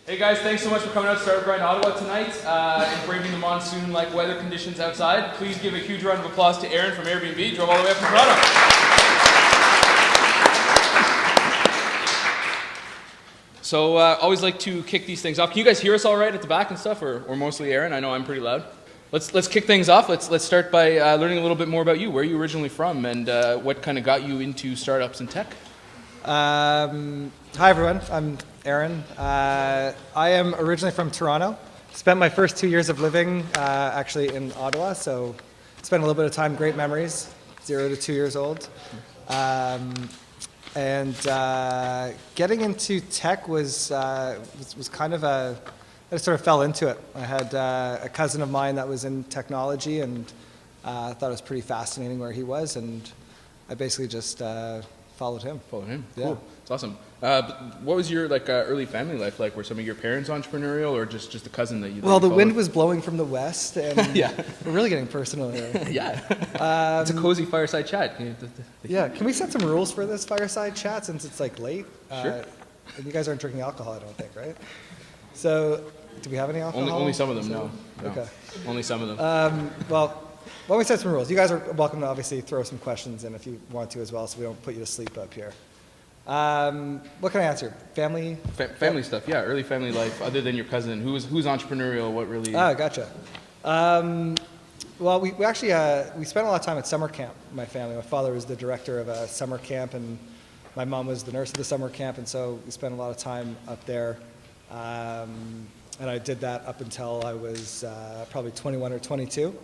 Hey guys, thanks so much for coming out to Startup Grind Ottawa tonight and braving the monsoon-like weather conditions outside. Please give a huge round of applause to Aaron from Airbnb. Drove all the way up from Toronto. So always like to kick these things off. Can you guys hear us all right at the back and stuff, or mostly Aaron? I know I'm pretty loud. Let's kick things off. Let's start by learning a little bit more about you. Where are you originally from, and what kind of got you into startups and tech? Hi everyone, I'm Aaron. I am originally from Toronto. Spent my first 2 years of living actually in Ottawa, so spent a little bit of time, great memories, 0 to 2 years old. And getting into tech was kind of I just sort of fell into it. I had a cousin of mine that was in technology, and I thought it was pretty fascinating where he was, and I basically just followed him. Yeah. Cool. It's awesome. What was your early family life like? Were some of your parents entrepreneurial, or just a cousin that you? Well, the wind was blowing from the west, and yeah, we're really getting personal here. Yeah, it's a cozy fireside chat. Yeah, can we set some rules for this fireside chat since it's late? Sure. And you guys aren't drinking alcohol, I don't think, right? So, do we have any alcohol? Only some of them. No. Okay. Only some of them. Well. Why don't we set some rules? You guys are welcome to obviously throw some questions in if you want to as well, so we don't put you to sleep up here. What can I answer? Family? Family stuff, yeah. Early family life, other than your cousin. Who's entrepreneurial? What really? Gotcha. Well, we actually we spent a lot of time at summer camp, my family. My father was the director of a summer camp, and my mom was the nurse of the summer camp, and so we spent a lot of time up there. And I did that up until I was probably 21 or 22.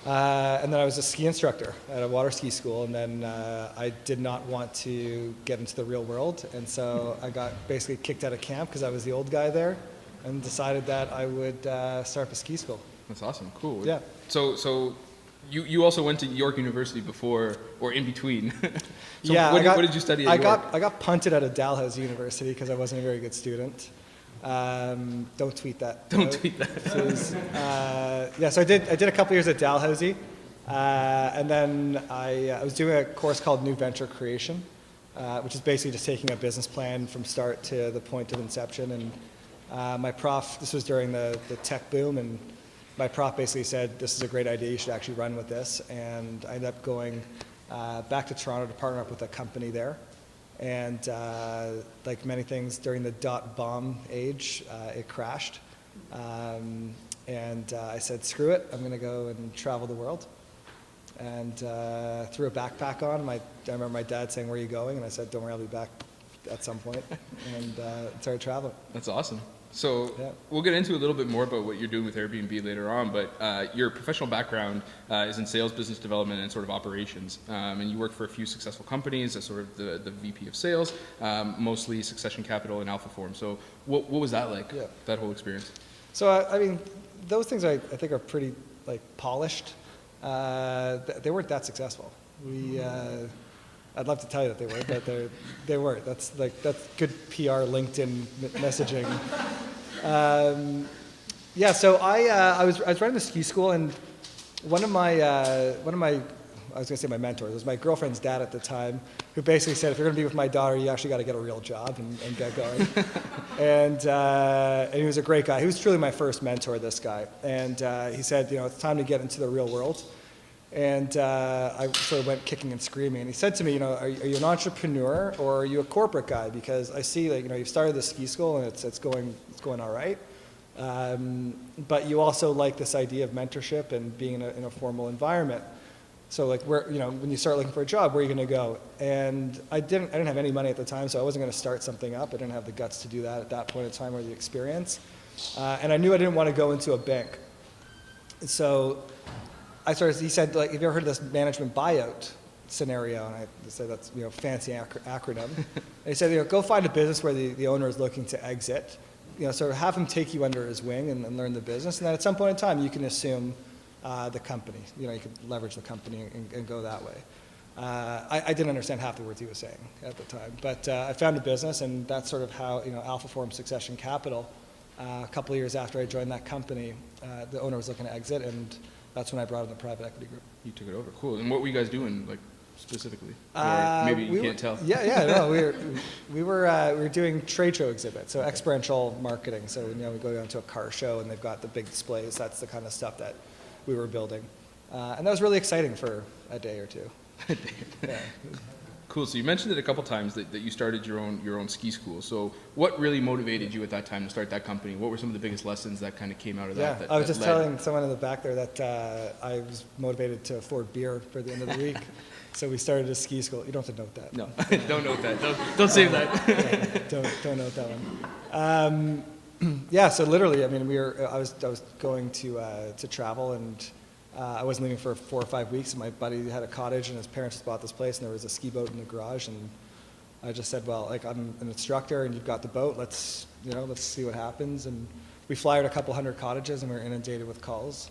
And then I was a ski instructor at a water ski school, and then I did not want to get into the real world, and so I got basically kicked out of camp because I was the old guy there, and decided that I would start up a ski school. That's awesome. Cool. Yeah. So you also went to York University before, or in between? So yeah. What did you study at York? I got punted out of Dalhousie University because I wasn't a very good student. Don't tweet that. Don't tweet that. Yeah, so I did a couple years at Dalhousie, and then I was doing a course called New Venture Creation, which is basically just taking a business plan from start to the point of inception. And my prof, this was during the tech boom, and my prof basically said, this is a great idea, you should actually run with this. And I ended up going back to Toronto to partner up with a company there. And like many things during the dot-bomb age, it crashed. And I said, screw it, I'm going to go and travel the world. And threw a backpack on. I remember my dad saying, where are you going? And I said, don't worry, I'll be back at some point. And started traveling. That's awesome. So yeah. We'll get into a little bit more about what you're doing with Airbnb later on, but your professional background is in sales, business development, and sort of operations. And you work for a few successful companies as sort of the VP of sales, mostly Succession Capital and Alpha Form. So what was that like, that whole experience? So, I mean, those things I think are pretty polished. They weren't that successful. I'd love to tell you that they were, but they weren't. That's good PR LinkedIn messaging. Yeah, so I was running a ski school, and one of my I was going to say my mentors was my girlfriend's dad at the time, who basically said, if you're going to be with my daughter, you actually got to get a real job and get going. And he was a great guy. He was truly my first mentor, this guy. And he said, it's time to get into the real world. And I sort of went kicking and screaming. And he said to me, are you an entrepreneur or are you a corporate guy? Because I see you've started the ski school and it's going all right. But you also like this idea of mentorship and being in a formal environment. So where, when you start looking for a job, where are you going to go? And I didn't have any money at the time, so I wasn't going to start something up. I didn't have the guts to do that at that point in time or the experience. And I knew I didn't want to go into a bank. So he said, have you ever heard of this management buyout scenario? And I said, that's, fancy acronym. And he said, go find a business where the owner is looking to exit, sort of have him take you under his wing and learn the business. And then at some point in time, you can assume the company. You could leverage the company and go that way. I didn't understand half the words he was saying at the time. But I found a business, and that's sort of how, Alpha Form Succession Capital, a couple of years after I joined that company, the owner was looking to exit, and that's when I brought in the private equity group. You took it over. Cool. And what were you guys doing? specifically? Or maybe you can't tell. Yeah, no, we were doing trade show exhibits, so experiential marketing. So we go down to a car show and they've got the big displays. That's the kind of stuff that we were building, and that was really exciting for a day or two. Yeah. Cool. So you mentioned it a couple times that you started your own ski school. So what really motivated you at that time to start that company? What were some of the biggest lessons that kind of came out of that? Yeah, I was just telling someone in the back there that I was motivated to afford beer for the end of the week. So we started a ski school. You don't have to note that. No, don't note that. Don't save that. Yeah, don't note that one. Yeah, so literally, I mean, I was going to travel, and I wasn't leaving for 4 or 5 weeks. And my buddy had a cottage, and his parents just bought this place, and there was a ski boat in the garage. And I just said, well, like, I'm an instructor, and you've got the boat. Let's see what happens. And we flyered a couple hundred cottages, and we were inundated with calls.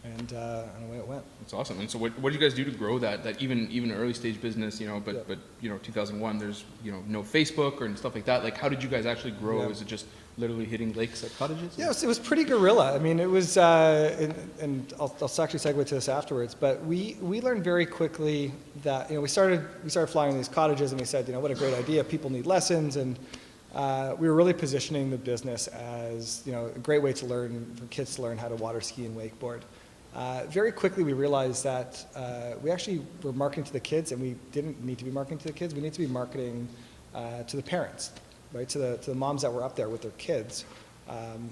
And away it went. That's awesome. And so what did you guys do to grow that even early stage business, but 2001, there's, no Facebook or stuff like that. Like, how did you guys actually grow? Yeah. Was it just literally hitting lakes at cottages? Yeah, it was pretty guerrilla. I mean, it was, and I'll actually segue to this afterwards, but we learned very quickly that, we started flying these cottages, and we said, what a great idea. People need lessons. And we were really positioning the business as, a great way to learn, for kids to learn how to water ski and wakeboard. Very quickly, we realized that we actually were marketing to the kids, and we didn't need to be marketing to the kids. We need to be marketing to the parents, right? To the moms that were up there with their kids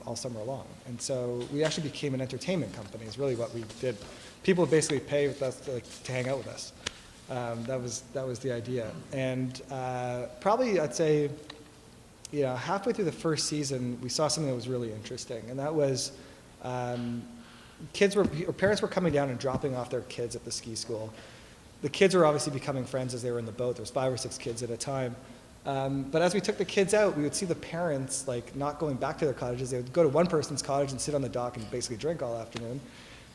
all summer long. And so we actually became an entertainment company. Is really what we did. People would basically pay with us to hang out with us. That was the idea. And probably I'd say, halfway through the first season, we saw something that was really interesting, and that was. Parents were coming down and dropping off their kids at the ski school. The kids were obviously becoming friends as they were in the boat. There was 5 or 6 kids at a time. But as we took the kids out, we would see the parents not going back to their cottages. They would go to one person's cottage and sit on the dock and basically drink all afternoon.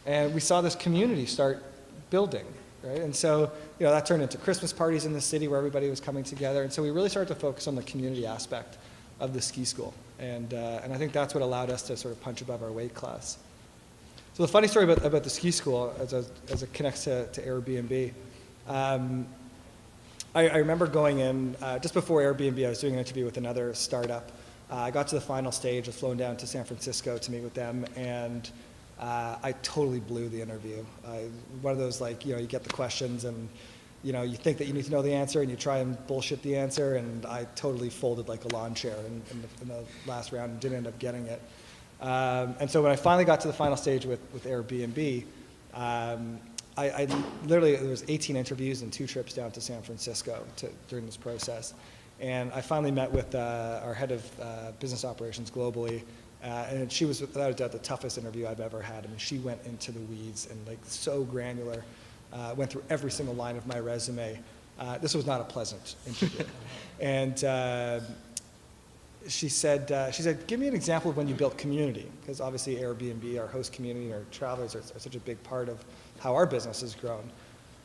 And we saw this community start building, right? And so, that turned into Christmas parties in the city where everybody was coming together. And so we really started to focus on the community aspect of the ski school. And I think that's what allowed us to sort of punch above our weight class. So the funny story about the ski school, as it connects to Airbnb, I remember going in, just before Airbnb, I was doing an interview with another startup. I got to the final stage, was flown down to San Francisco to meet with them, and I totally blew the interview. One of those, you get the questions, and you think that you need to know the answer, and you try and bullshit the answer, and I totally folded like a lawn chair in the last round and didn't end up getting it. And so when I finally got to the final stage with Airbnb, I literally, there was 18 interviews and 2 trips down to San Francisco during this process. And I finally met with our head of business operations globally, and she was without a doubt the toughest interview I've ever had. I mean, she went into the weeds and so granular, went through every single line of my resume. This was not a pleasant interview. And she said, give me an example of when you built community, because obviously Airbnb, our host community, our travelers are such a big part of how our business has grown.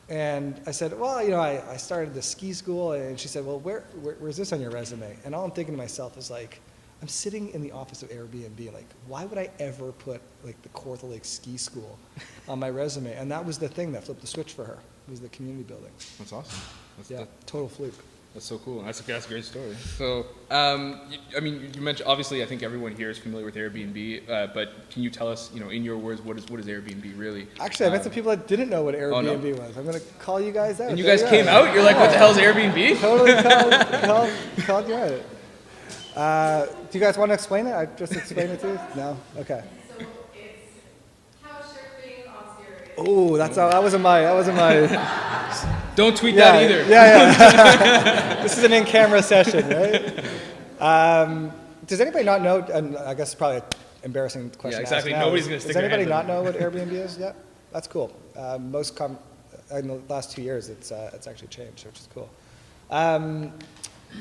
And I said, well, I started the ski school, and she said, well, where's this on your resume? And all I'm thinking to myself is I'm sitting in the office of Airbnb, why would I ever put the Kawartha Lake Ski School on my resume? And that was the thing that flipped the switch for her, was the community building. That's awesome. Total fluke. That's so cool. That's a great story. So, you mentioned, obviously, I think everyone here is familiar with Airbnb, but can you tell us, in your words, what is Airbnb really? Actually, I met some people that didn't know what Airbnb was. I'm going to call you guys out. And you guys came out? You're like, what the hell is Airbnb? Totally called you out. Do you guys want to explain it? I just explained it to you? No? Okay. So it's house surfing on steroids. Oh, that wasn't my. Don't tweet that either. Yeah. This is an in-camera session, right? Does anybody not know? And I guess it's probably an embarrassing question. Yeah, exactly. To ask now. Nobody's going to stick Does their anybody hand not know what Airbnb is? Yeah, that's cool. In the last 2 years, it's actually changed, which is cool.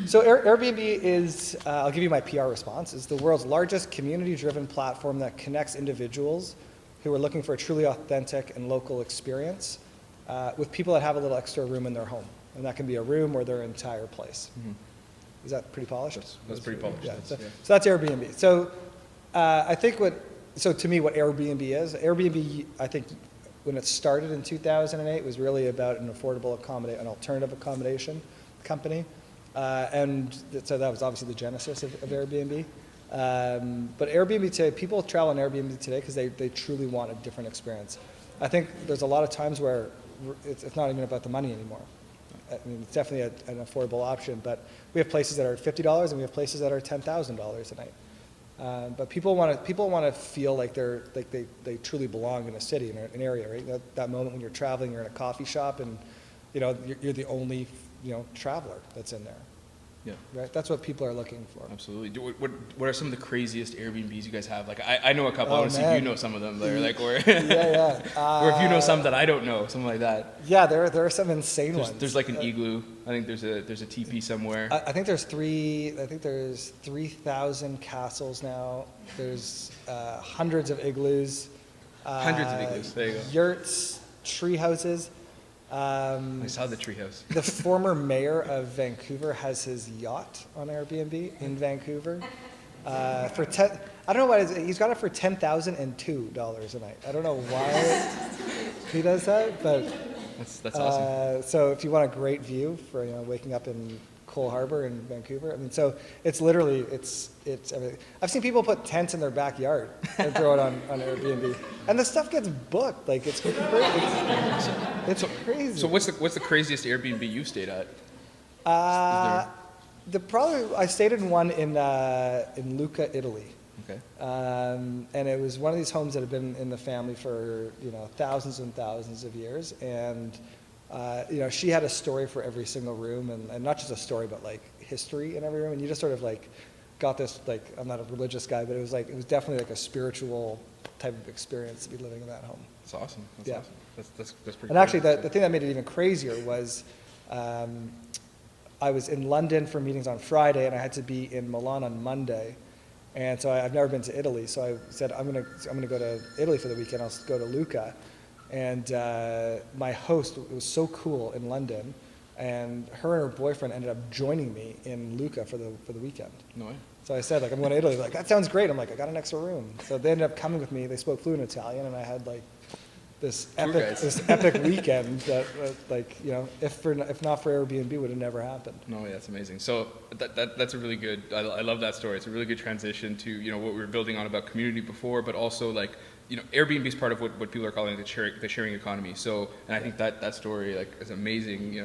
So Airbnb is, I'll give you my PR response, is the world's largest community-driven platform that connects individuals who are looking for a truly authentic and local experience with people that have a little extra room in their home. And that can be a room or their entire place. Mm-hmm. Is that pretty polished? That's pretty polished. Yeah. So that's Airbnb. So I think to me what Airbnb is, Airbnb, I think when it started in 2008, it was really about an alternative accommodation company. So that was obviously the genesis of Airbnb. But Airbnb today, people travel on Airbnb today because they truly want a different experience. I think there's a lot of times where it's not even about the money anymore. I mean, it's definitely an affordable option, but we have places that are $50 and we have places that are $10,000 a night. But people want to feel like they truly belong in a city, in an area, right? That moment when you're traveling, you're in a coffee shop, and you're the only traveler that's in there. Yeah. Right. That's what people are looking for. Absolutely. What are some of the craziest Airbnbs you guys have? Like, I know a couple. Oh, I want to see if man. you know some of them. Or like, or Yeah. or if you know some that I don't know, something like that. Yeah, there are some insane ones. There's like an igloo. I think there's a teepee somewhere. I think there's 3,000 castles now. There's hundreds of igloos. Hundreds of igloos. There you go. Yurts, tree houses. I saw the treehouse. The former mayor of Vancouver has his yacht on Airbnb in Vancouver. I don't know what it is. He's got it for $10,002 a night. I don't know why he does that, but That's awesome. so if you want a great view for waking up in Cole Harbour in Vancouver, I mean, so it's literally it's everything. I've seen people put tents in their backyard and throw it on Airbnb, and the stuff gets booked. Like it's crazy. It's crazy. So what's the craziest Airbnb you've stayed at? I stayed in one in Lucca, Italy. Okay. And it was one of these homes that had been in the family for thousands and thousands of years, and she had a story for every single room, and not just a story, but like history in every room, and you just sort of like got this, like, I'm not a religious guy, but it was definitely like a spiritual type of experience to be living in that home. That's awesome. That's Yeah. awesome. That's pretty. And actually, the thing that made it even crazier was I was in London for meetings on Friday, and I had to be in Milan on Monday. And so I've never been to Italy, so I said I'm gonna go to Italy for the weekend. I'll go to Lucca, and my host was so cool in London, and her boyfriend ended up joining me in Lucca for the weekend. No way. So I said, like, I'm going to Italy. They're like, that sounds great. I'm like, I got an extra room. So they ended up coming with me. They spoke fluent Italian, and I had like this epic weekend that if not for Airbnb would have never happened. No, yeah, that's amazing. So that's a really good. I love that story. It's a really good transition to what we were building on about community before, but also like Airbnb is part of what people are calling the sharing economy. So, and I think that story is amazing.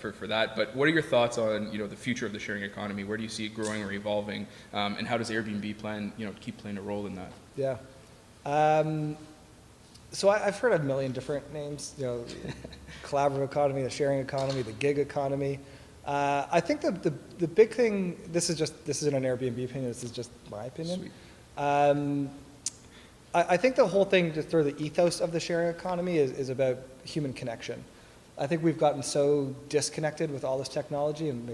For that. But what are your thoughts on the future of the sharing economy? Where do you see it growing or evolving? And how does Airbnb plan keep playing a role in that? Yeah. So I've heard a million different names, collaborative economy, the sharing economy, the gig economy. I think the big thing, this isn't an Airbnb opinion, this is just my opinion. Sweet. I think the whole thing, just through the ethos of the sharing economy is about human connection. I think we've gotten so disconnected with all this technology, and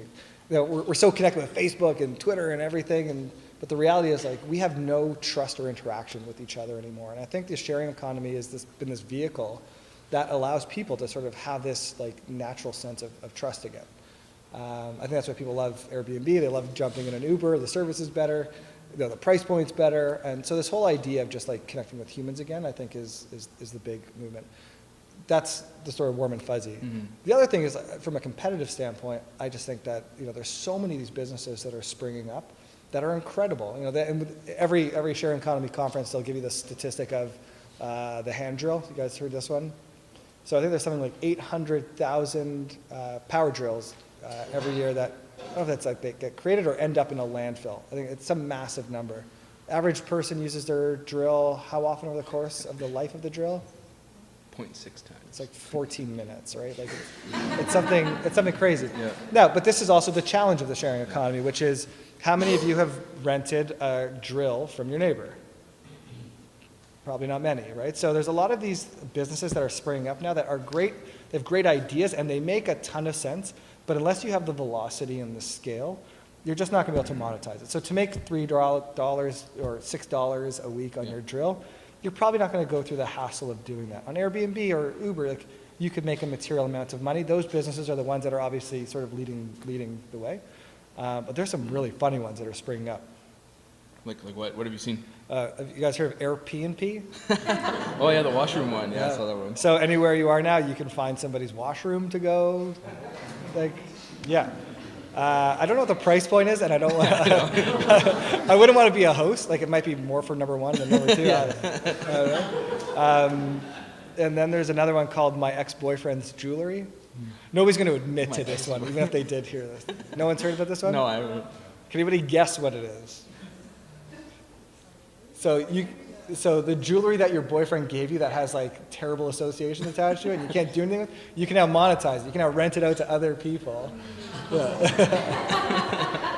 we're so connected with Facebook and Twitter and everything, but the reality is we have no trust or interaction with each other anymore. And I think the sharing economy has been this vehicle that allows people to sort of have this natural sense of trust again. I think that's why people love Airbnb. They love jumping in an Uber. The service is better. The price point's better. And so this whole idea of just connecting with humans again, I think is the big movement. That's the sort of warm and fuzzy. Mm-hmm. The other thing is, from a competitive standpoint, I just think that there's so many of these businesses that are springing up that are incredible. And every sharing economy conference, they'll give you the statistic of the hand drill. You guys heard this one? So I think there's something like 800,000 power drills every year that, I don't know if that's they get created or end up in a landfill. I think it's some massive number. Average person uses their drill how often over the course of the life of the drill? 0.6 times. It's 14 minutes, right? It's something crazy. Yeah. No, but this is also the challenge of the sharing economy, which is how many of you have rented a drill from your neighbor? Probably not many, right? So there's a lot of these businesses that are springing up now that are great. They have great ideas and they make a ton of sense, but unless you have the velocity and the scale, you're just not going to be able to monetize it. So to make $3 or $6 a week on your drill, you're probably not going to go through the hassle of doing that. On Airbnb or Uber, you could make a material amount of money. Those businesses are the ones that are obviously sort of leading the way. But there's some really funny ones that are springing up. Like what? What have you seen? Have you guys heard of Airbnb? Oh yeah, the washroom one. Yeah, I saw that one. So anywhere you are now, you can find somebody's washroom to go. Like, yeah. I don't know what the price point is, and I don't. I wouldn't want to be a host. Like, it might be more for number one than number two. I don't know. And then there's another one called My Ex-Boyfriend's Jewelry. Nobody's going to admit to this one, even if they did hear this. No one's heard about this one? No, I haven't. Can anybody guess what it is? So the jewelry that your boyfriend gave you that has like terrible associations attached to it, and you can't do anything with, you can now monetize it. You can now rent it out to other people. Yeah.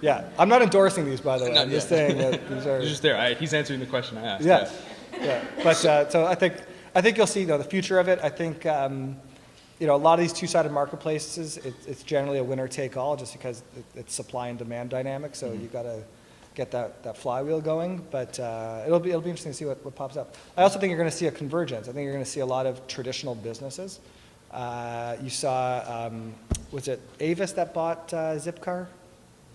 Yeah. I'm not endorsing these, by the way. I'm just saying that these are. He's just there. He's answering the question I asked. Yeah. Yeah. But so I think you'll see the future of it. I think a lot of these two-sided marketplaces, it's generally a winner take all, just because it's supply and demand dynamic. So you got to get that flywheel going, but it'll be interesting to see what pops up. I also think you're going to see a convergence. I think you're going to see a lot of traditional businesses. You saw, was it Avis that bought Zipcar?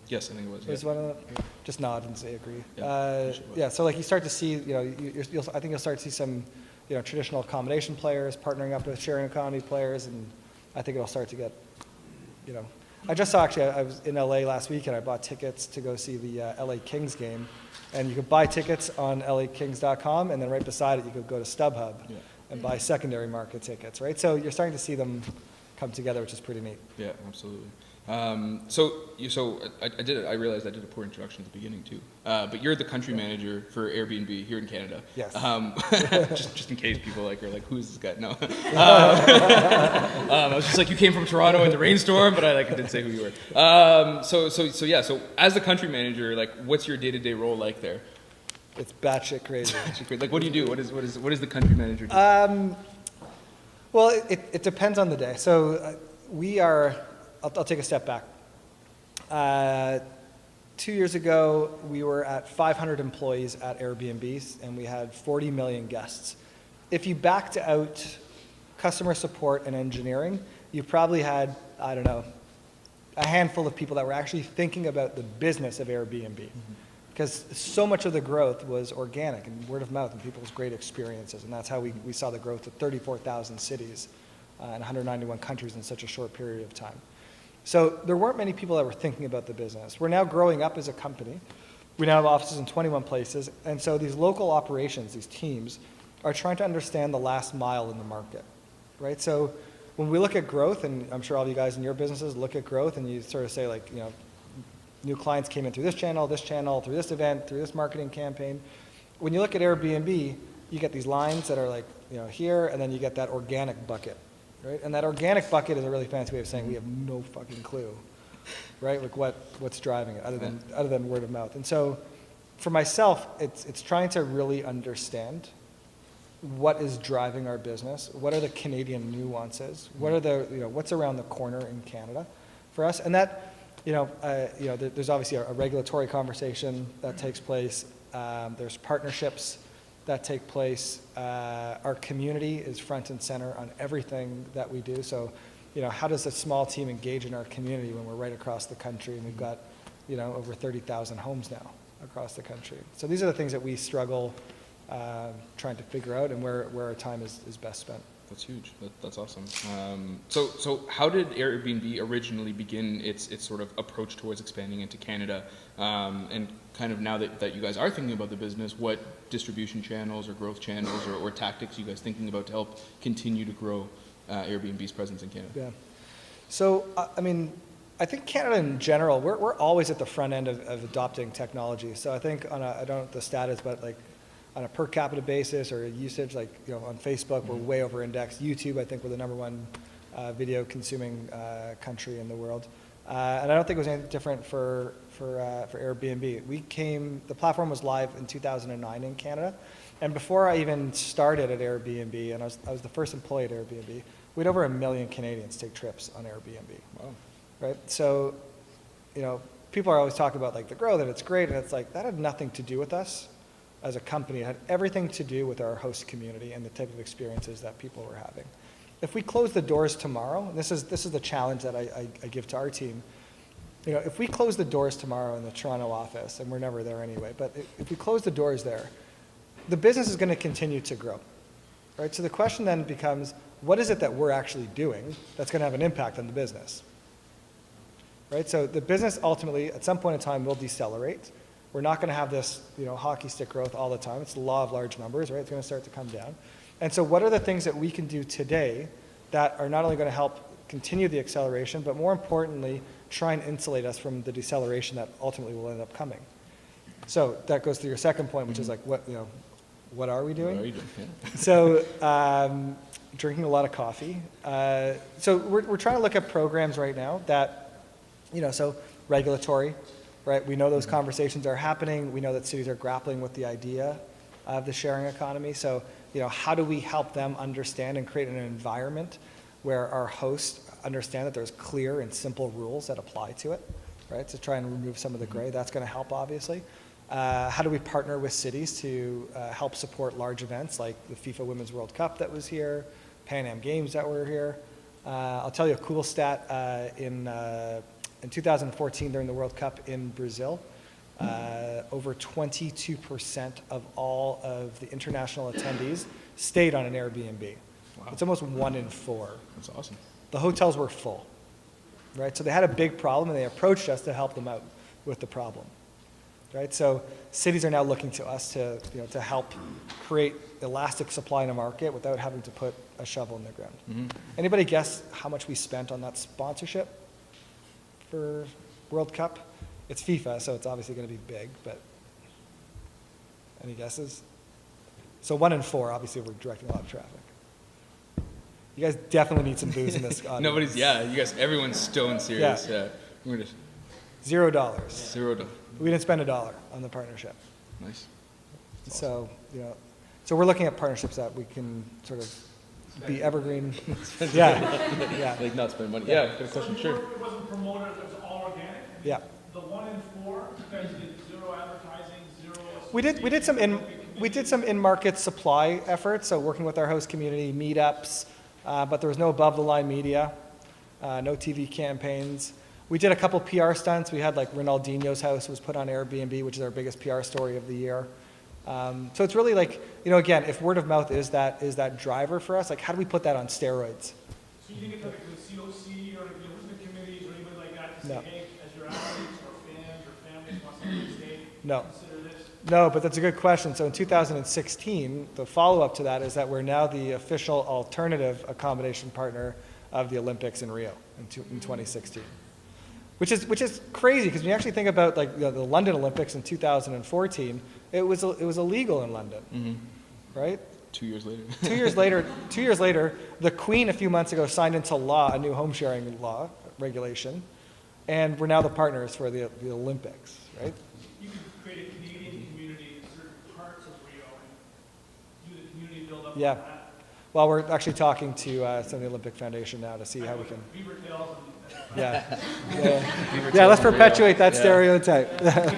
Yes, I think it was. It was one of them. Just nod and say agree. Yeah, So like you start to see, I think you'll start to see some, traditional accommodation players partnering up with sharing economy players, and I think it'll start to get, I just saw, actually, I was in LA last week and I bought tickets to go see the LA Kings game. And you could buy tickets on lakings.com, and then right beside it you could go to StubHub and buy secondary market tickets, right? So you're starting to see them come together, which is pretty neat. Yeah, absolutely. So I realized I did a poor introduction at the beginning too. But you're the country manager for Airbnb here in Canada. Yes. Just in case people are like, who is this guy? No. I was just like, you came from Toronto in the rainstorm, but I didn't say who you were. So as the country manager, like, what's your day-to-day role like there? It's batshit crazy. Like, what do you do? What is the country manager do? Well, it depends on the day. So we are. I'll take a step back. 2 years ago, we were at 500 employees at Airbnb, and we had 40 million guests. If you backed out customer support and engineering, you probably had, I don't know, a handful of people that were actually thinking about the business of Airbnb. Because so much of the growth was organic and word of mouth and people's great experiences. And that's how we saw the growth of 34,000 cities in 191 countries in such a short period of time. So there weren't many people that were thinking about the business. We're now growing up as a company. We now have offices in 21 places. And so these local operations, these teams, are trying to understand the last mile in the market, right? So when we look at growth, and I'm sure all of you guys in your businesses look at growth, and you sort of say, like, new clients came in through this channel, through this event, through this marketing campaign. When you look at Airbnb, you get these lines that are like, here, and then you get that organic bucket. Right? And that organic bucket is a really fancy way of saying we have no fucking clue, right? Like what's driving it other than word of mouth. And so for myself, it's trying to really understand what is driving our business, what are the Canadian nuances, what are the what's around the corner in Canada for us, and that there's obviously a regulatory conversation that takes place. There's partnerships that take place. Our community is front and center on everything that we do. So, how does a small team engage in our community when we're right across the country, and we've got, over 30,000 homes now across the country. So these are the things that we struggle trying to figure out, and where our time is best spent. That's huge. That's awesome. So how did Airbnb originally begin its sort of approach towards expanding into Canada? And kind of now that you guys are thinking about the business, what distribution channels or growth channels or tactics are you guys thinking about to help continue to grow Airbnb's presence in Canada? Yeah. So, I think Canada in general, we're always at the front end of adopting technology. So I think I don't know what the stat is, but like, on a per capita basis or usage, like, on Facebook, we're way over indexed. YouTube, I think we're the number one video consuming country in the world. And I don't think it was any different for Airbnb. The platform was live in 2009 in Canada. And before I even started at Airbnb, and I was the first employee at Airbnb, we had over 1 million Canadians take trips on Airbnb. Wow. Right? So, people are always talking about like the growth, and it's great, and it's like, that had nothing to do with us as a company. It had everything to do with our host community and the type of experiences that people were having. If we close the doors tomorrow, and this is the challenge that I give to our team, if we close the doors tomorrow in the Toronto office, and we're never there anyway, but if we close the doors there, the business is going to continue to grow, right? So the question then becomes, what is it that we're actually doing that's going to have an impact on the business, right? So the business ultimately, at some point in time, will decelerate. We're not going to have this, hockey stick growth all the time. It's the law of large numbers, right? It's going to start to come down. And so what are the things that we can do today that are not only going to help continue the acceleration, but more importantly, try and insulate us from the deceleration that ultimately will end up coming? So that goes to your second point, which is like, what are we doing? What are you doing? Yeah. So drinking a lot of coffee. So we're trying to look at programs right now that, so regulatory, right? We know those conversations are happening. We know that cities are grappling with the idea of the sharing economy. So, how do we help them understand and create an environment where our hosts understand that there's clear and simple rules that apply to it, right? To try and remove some of the gray. That's going to help, obviously. How do we partner with cities to help support large events like the FIFA Women's World Cup that was here, Pan Am Games that were here? I'll tell you a cool stat. In 2014, during the World Cup in Brazil, over 22% of all of the international attendees stayed on an Airbnb. Wow. It's almost 1 in 4. That's awesome. The hotels were full, right? So they had a big problem, and they approached us to help them out with the problem, right? So cities are now looking to us to help create elastic supply in a market without having to put a shovel in the ground. Mm-hmm. Anybody guess how much we spent on that sponsorship for World Cup? It's FIFA, so it's obviously going to be big, but any guesses? So 1 in 4, obviously we're directing a lot of traffic. You guys definitely need some booze in this audience. You guys, everyone's stone serious. Yeah. We're just $0. $0. We didn't spend $1 on the partnership. Nice. That's So, so we're looking at partnerships that we can sort of be evergreen. Yeah. Like not spend money. Yeah, good question. Sure. It wasn't promoted, it was all organic? Yeah. The 1 in 4, you guys did 0 advertising, 0... We did some in-market supply efforts, so working with our host community, meetups, but there was no above-the-line media, no TV campaigns. We did a couple PR stunts. We had like Ronaldinho's house was put on Airbnb, which is our biggest PR story of the year. So it's really like, again, if word of mouth is that driver for us, like how do we put that on steroids? So you think it's like the COC or the committees or anybody like that to No. say, hey, as your athletes or fans or families want something to stay, No. consider this? No, but that's a good question. So in 2016, the follow-up to that is that we're now the official alternative accommodation partner of the Olympics in Rio in 2016. Which is crazy because when you actually think about like the London Olympics in 2014, it was illegal in London, right? 2 years later. 2 years later, the Queen a few months ago signed into law a new home sharing law regulation, and we're now the partners for the Olympics, right? You could create a Canadian community in certain parts of Rio and do the community build up Yeah. on that. Well, we're actually talking to some of the Olympic Foundation now to see how we can. Beaver tails and... Yeah. Yeah, let's perpetuate that stereotype. That's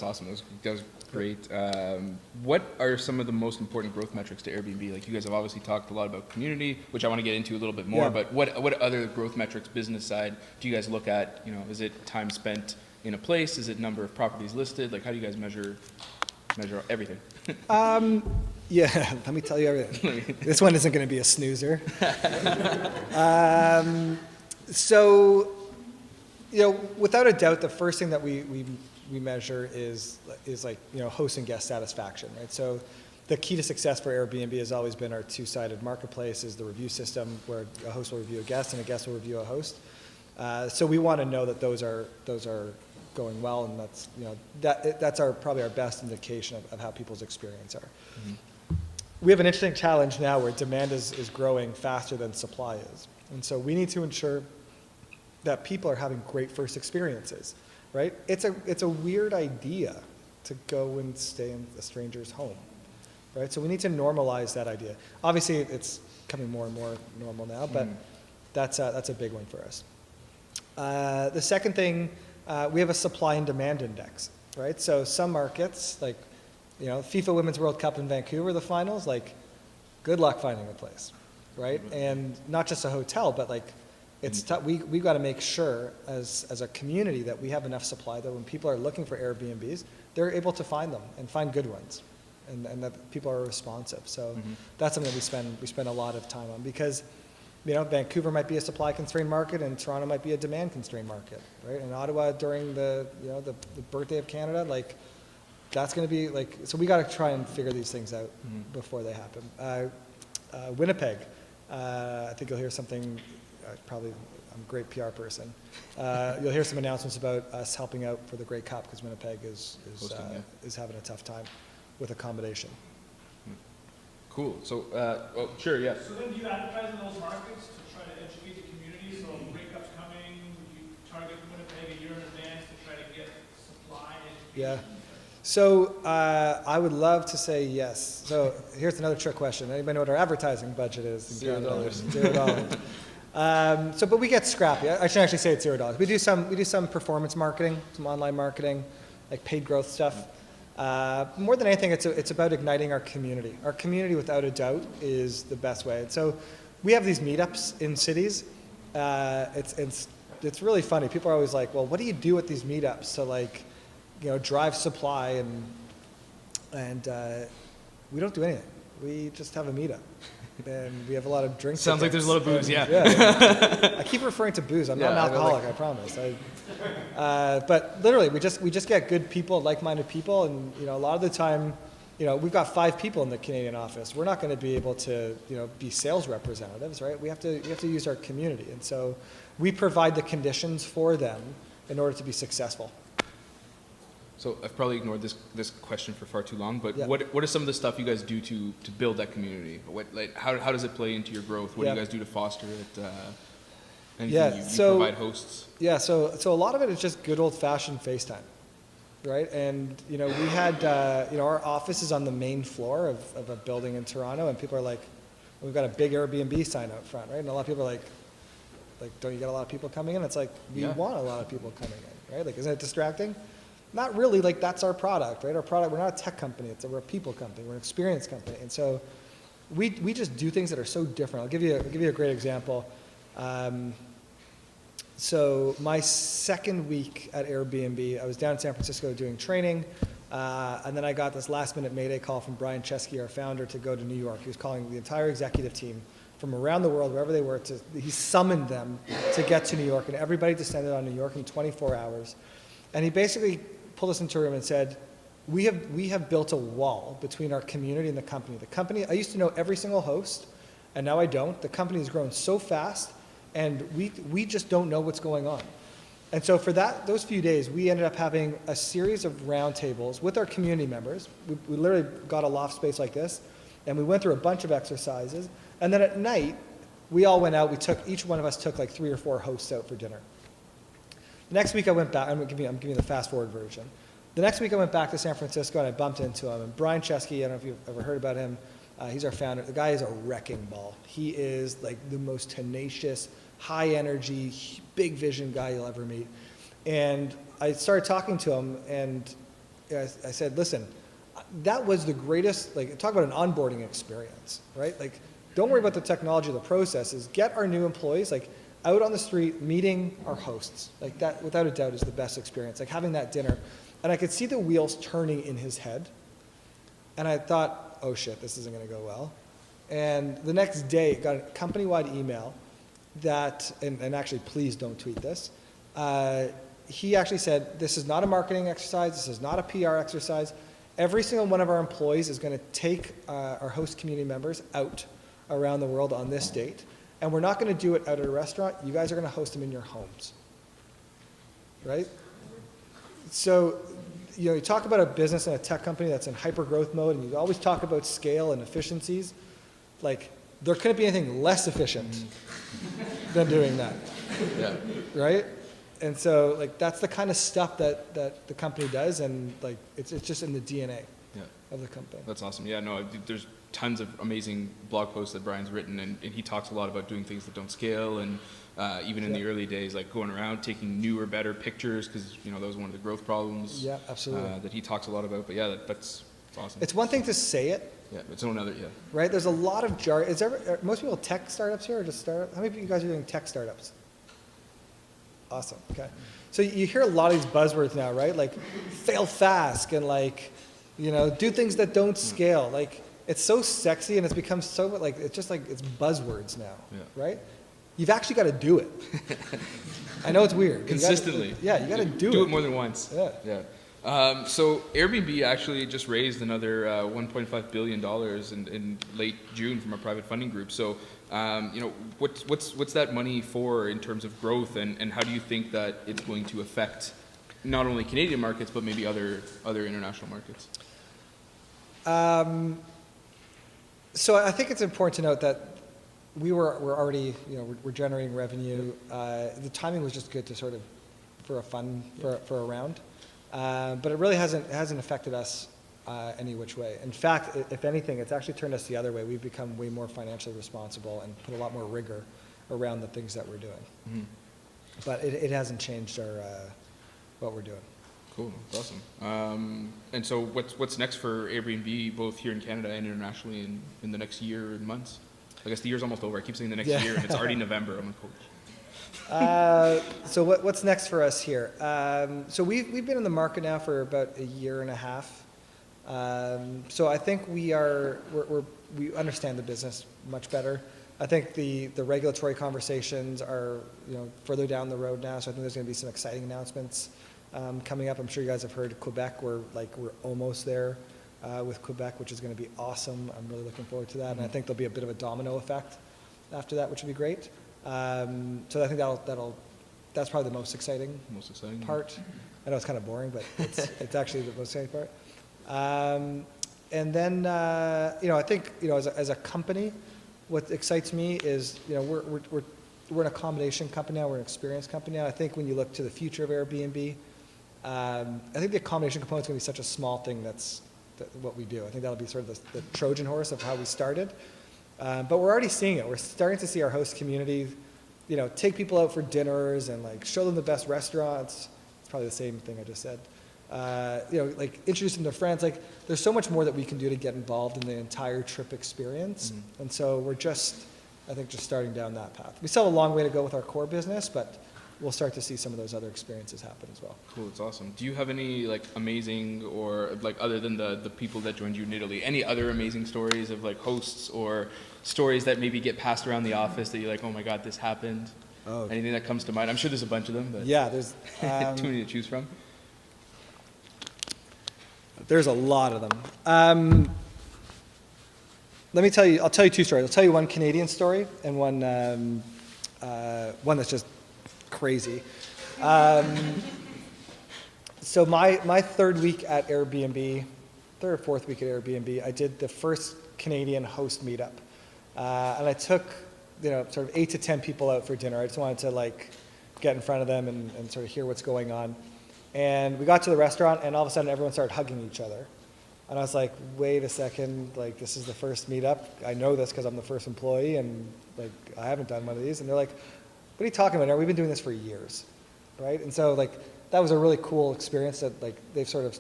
awesome. That was great. What are some of the most important growth metrics to Airbnb? Like you guys have obviously talked a lot about community, which I want to get into a little bit more, Yeah. but what other growth metrics, business side, do you guys look at? Is it time spent in a place? Is it number of properties listed? Like how do you guys measure everything? Yeah, let me tell you everything. This one isn't going to be a snoozer. So, without a doubt, the first thing that we measure is like, host and guest satisfaction, right? So the key to success for Airbnb has always been our two-sided marketplace, is the review system where a host will review a guest and a guest will review a host. So we want to know that those are going well, and that's probably our best indication of how people's experience are. Mm-hmm. We have an interesting challenge now where demand is growing faster than supply is, and so we need to ensure that people are having great first experiences, right? It's a weird idea to go and stay in a stranger's home, right? So we need to normalize that idea. Obviously, it's becoming more and more normal now, but that's a big one for us. The second thing. We have a supply and demand index, right? So some markets, like, FIFA Women's World Cup in Vancouver, the finals, like, good luck finding a place, right? And not just a hotel, but like It's tough. We got to make sure as a community that we have enough supply that when people are looking for Airbnbs, they're able to find them and find good ones, and that people are responsive. So that's something that we spend a lot of time on, because Vancouver might be a supply constrained market and Toronto might be a demand constrained market, right? And Ottawa during the birthday of Canada, like that's going to be like, so we got to try and figure these things out before they happen. Winnipeg, I think you'll hear something. Probably, I'm a great PR person. You'll hear some announcements about us helping out for the Grey Cup, because Winnipeg is having a tough time with accommodation. Cool. So, sure, yeah. So then do you advertise in those markets to try to educate the community? So breakup's coming, you target Winnipeg a year in advance to try to get supply education? Yeah. So I would love to say yes. So here's another trick question. Anybody know what our advertising budget is? $0. $0. But we get scrappy. I should actually say it's $0. We do some performance marketing, some online marketing, like paid growth stuff. More than anything, it's about igniting our community. Our community, without a doubt, is the best way. And so we have these meetups in cities. It's really funny. People are always like, well, what do you do at these meetups to drive supply? And we don't do anything. We just have a meetup. And we have a lot of drinks. Sounds like there's a lot of booze, yeah. I keep referring to booze. I'm not an alcoholic, I promise. But literally, we just get good people, like-minded people, and a lot of the time, we've got 5 people in the Canadian office. We're not going to be able to, be sales representatives, right? We have to use our community, and so we provide the conditions for them in order to be successful. So I've probably ignored this question for far too long, but Yeah. what is some of the stuff you guys do to build that community? How does it play into your growth? What do you guys do to foster it? Anything you provide hosts? Yeah, so a lot of it is just good old-fashioned FaceTime, right? And we had our office is on the main floor of a building in Toronto, and people are like, we've got a big Airbnb sign out front, right? And a lot of people are like, don't you get a lot of people coming in? It's like, we want a lot of people coming in, right? Like, isn't it distracting? Not really. Like, that's our product, right? Our product, we're not a tech company. We're a people company. We're an experience company. And so we just do things that are so different. I'll give you a great example. So my second week at Airbnb, I was down in San Francisco doing training, and then I got this last-minute Mayday call from Brian Chesky, our founder, to go to New York. He was calling the entire executive team from around the world, wherever they were. He summoned them to get to New York, and everybody descended on New York in 24 hours. And he basically pulled us into a room and said, we have built a wall between our community and the company. The company, I used to know every single host, and now I don't. The company has grown so fast, and we just don't know what's going on. And so for those few days, we ended up having a series of roundtables with our community members. We literally got a loft space like this, and we went through a bunch of exercises. And then at night, we all went out. Each one of us took like 3 or 4 hosts out for dinner. The next week I went back. I'm giving you the fast forward version. The next week I went back to San Francisco, and I bumped into him. And Brian Chesky, I don't know if you've ever heard about him. He's our founder. The guy is a wrecking ball. He is like the most tenacious, high energy, big vision guy you'll ever meet. And I started talking to him, and I said, listen, that was the greatest, talk about an onboarding experience, right? Like, don't worry about the technology or the processes. Get our new employees, out on the street, meeting our hosts. Like, that, without a doubt, is the best experience. Like, having that dinner. And I could see the wheels turning in his head. And I thought, oh shit, this isn't going to go well. And the next day, got a company-wide email that, and actually, please don't tweet this. He actually said, this is not a marketing exercise. This is not a PR exercise. Every single one of our employees is going to take our host community members out around the world on this date. And we're not going to do it out at a restaurant. You guys are going to host them in your homes. Right? So, you talk about a business and a tech company that's in hyper-growth mode, and you always talk about scale and efficiencies. There couldn't be anything less efficient than doing that. Yeah. Right? And so, that's the kind of stuff that the company does, and, it's just in the DNA of the company. That's awesome. Yeah, no, there's tons of amazing blog posts that Brian's written, and he talks a lot about doing things that don't scale, and even in the early days, going around taking newer, better pictures, because that was one of the growth problems. Yeah, absolutely. That he talks a lot about. But yeah, that's awesome. It's one thing to say it. Yeah, it's another. Yeah. Right. There's a lot of are most people tech startups here, or just startups? How many of you guys are doing tech startups? Awesome. Okay. So you hear a lot of these buzzwords now, right? Like fail fast and like, do things that don't scale. Like it's so sexy and it's become so like, it's just like, it's buzzwords now, right? You've actually got to do it. I know it's weird. Consistently. You got to do it. Do it more than once. Yeah. So Airbnb actually just raised another $1.5 billion in late June from a private funding group. So, what's that money for in terms of growth, and how do you think that it's going to affect not only Canadian markets but maybe other international markets? So I think it's important to note that we're already, we're generating revenue. The timing was just good to sort of for a round. But it really hasn't affected us any which way. In fact, if anything, it's actually turned us the other way. We've become way more financially responsible and put a lot more rigor around the things that we're doing. Mm-hmm. But it hasn't changed what we're doing. Cool, that's awesome. And so what's next for Airbnb, both here in Canada and internationally in the next year and months? I guess the year's almost over. I keep saying the next year, and it's already November. I'm like, coach. So what's next for us here? So we've been in the market now for about a year and a half. So I think we understand the business much better. I think the regulatory conversations are further down the road now. So I think there's going to be some exciting announcements coming up. I'm sure you guys have heard Quebec. We're almost there with Quebec, which is going to be awesome. I'm really looking forward to that, and I think there'll be a bit of a domino effect after that, which would be great. So I think that's probably the most exciting part. I know it's kind of boring, but it's actually the most exciting part. And then I think as a company, what excites me is we're an accommodation company now. We're an experience company now. I think when you look to the future of Airbnb, I think the accommodation component is going to be such a small thing that's what we do. I think that'll be sort of the Trojan horse of how we started. But we're already seeing it. We're starting to see our host community, take people out for dinners and show them the best restaurants. It's probably the same thing I just said. Introduce them to friends. There's so much more that we can do to get involved in the entire trip experience. Mm-hmm. And so we're just starting down that path. We still have a long way to go with our core business, but we'll start to see some of those other experiences happen as well. Cool, that's awesome. Do you have any amazing or other than the people that joined you in Italy, any other amazing stories of hosts or stories that maybe get passed around the office that you're oh my God, this happened? Oh. Anything that comes to mind? I'm sure there's a bunch of them, but yeah, there's too many to choose from. There's a lot of them. Let me tell you. I'll tell you two stories. I'll tell you one Canadian story and one that's just crazy. So my third week at Airbnb, third or fourth week at Airbnb, I did the first Canadian host meetup, and I took sort of 8 to 10 people out for dinner. I just wanted to get in front of them and sort of hear what's going on. And we got to the restaurant, and all of a sudden everyone started hugging each other. And I was like, wait a second, this is the first meetup. I know this because I'm the first employee, and I haven't done one of these. And they're like, what are you talking about? We've been doing this for years, right? And so that was a really cool experience that they've sort of,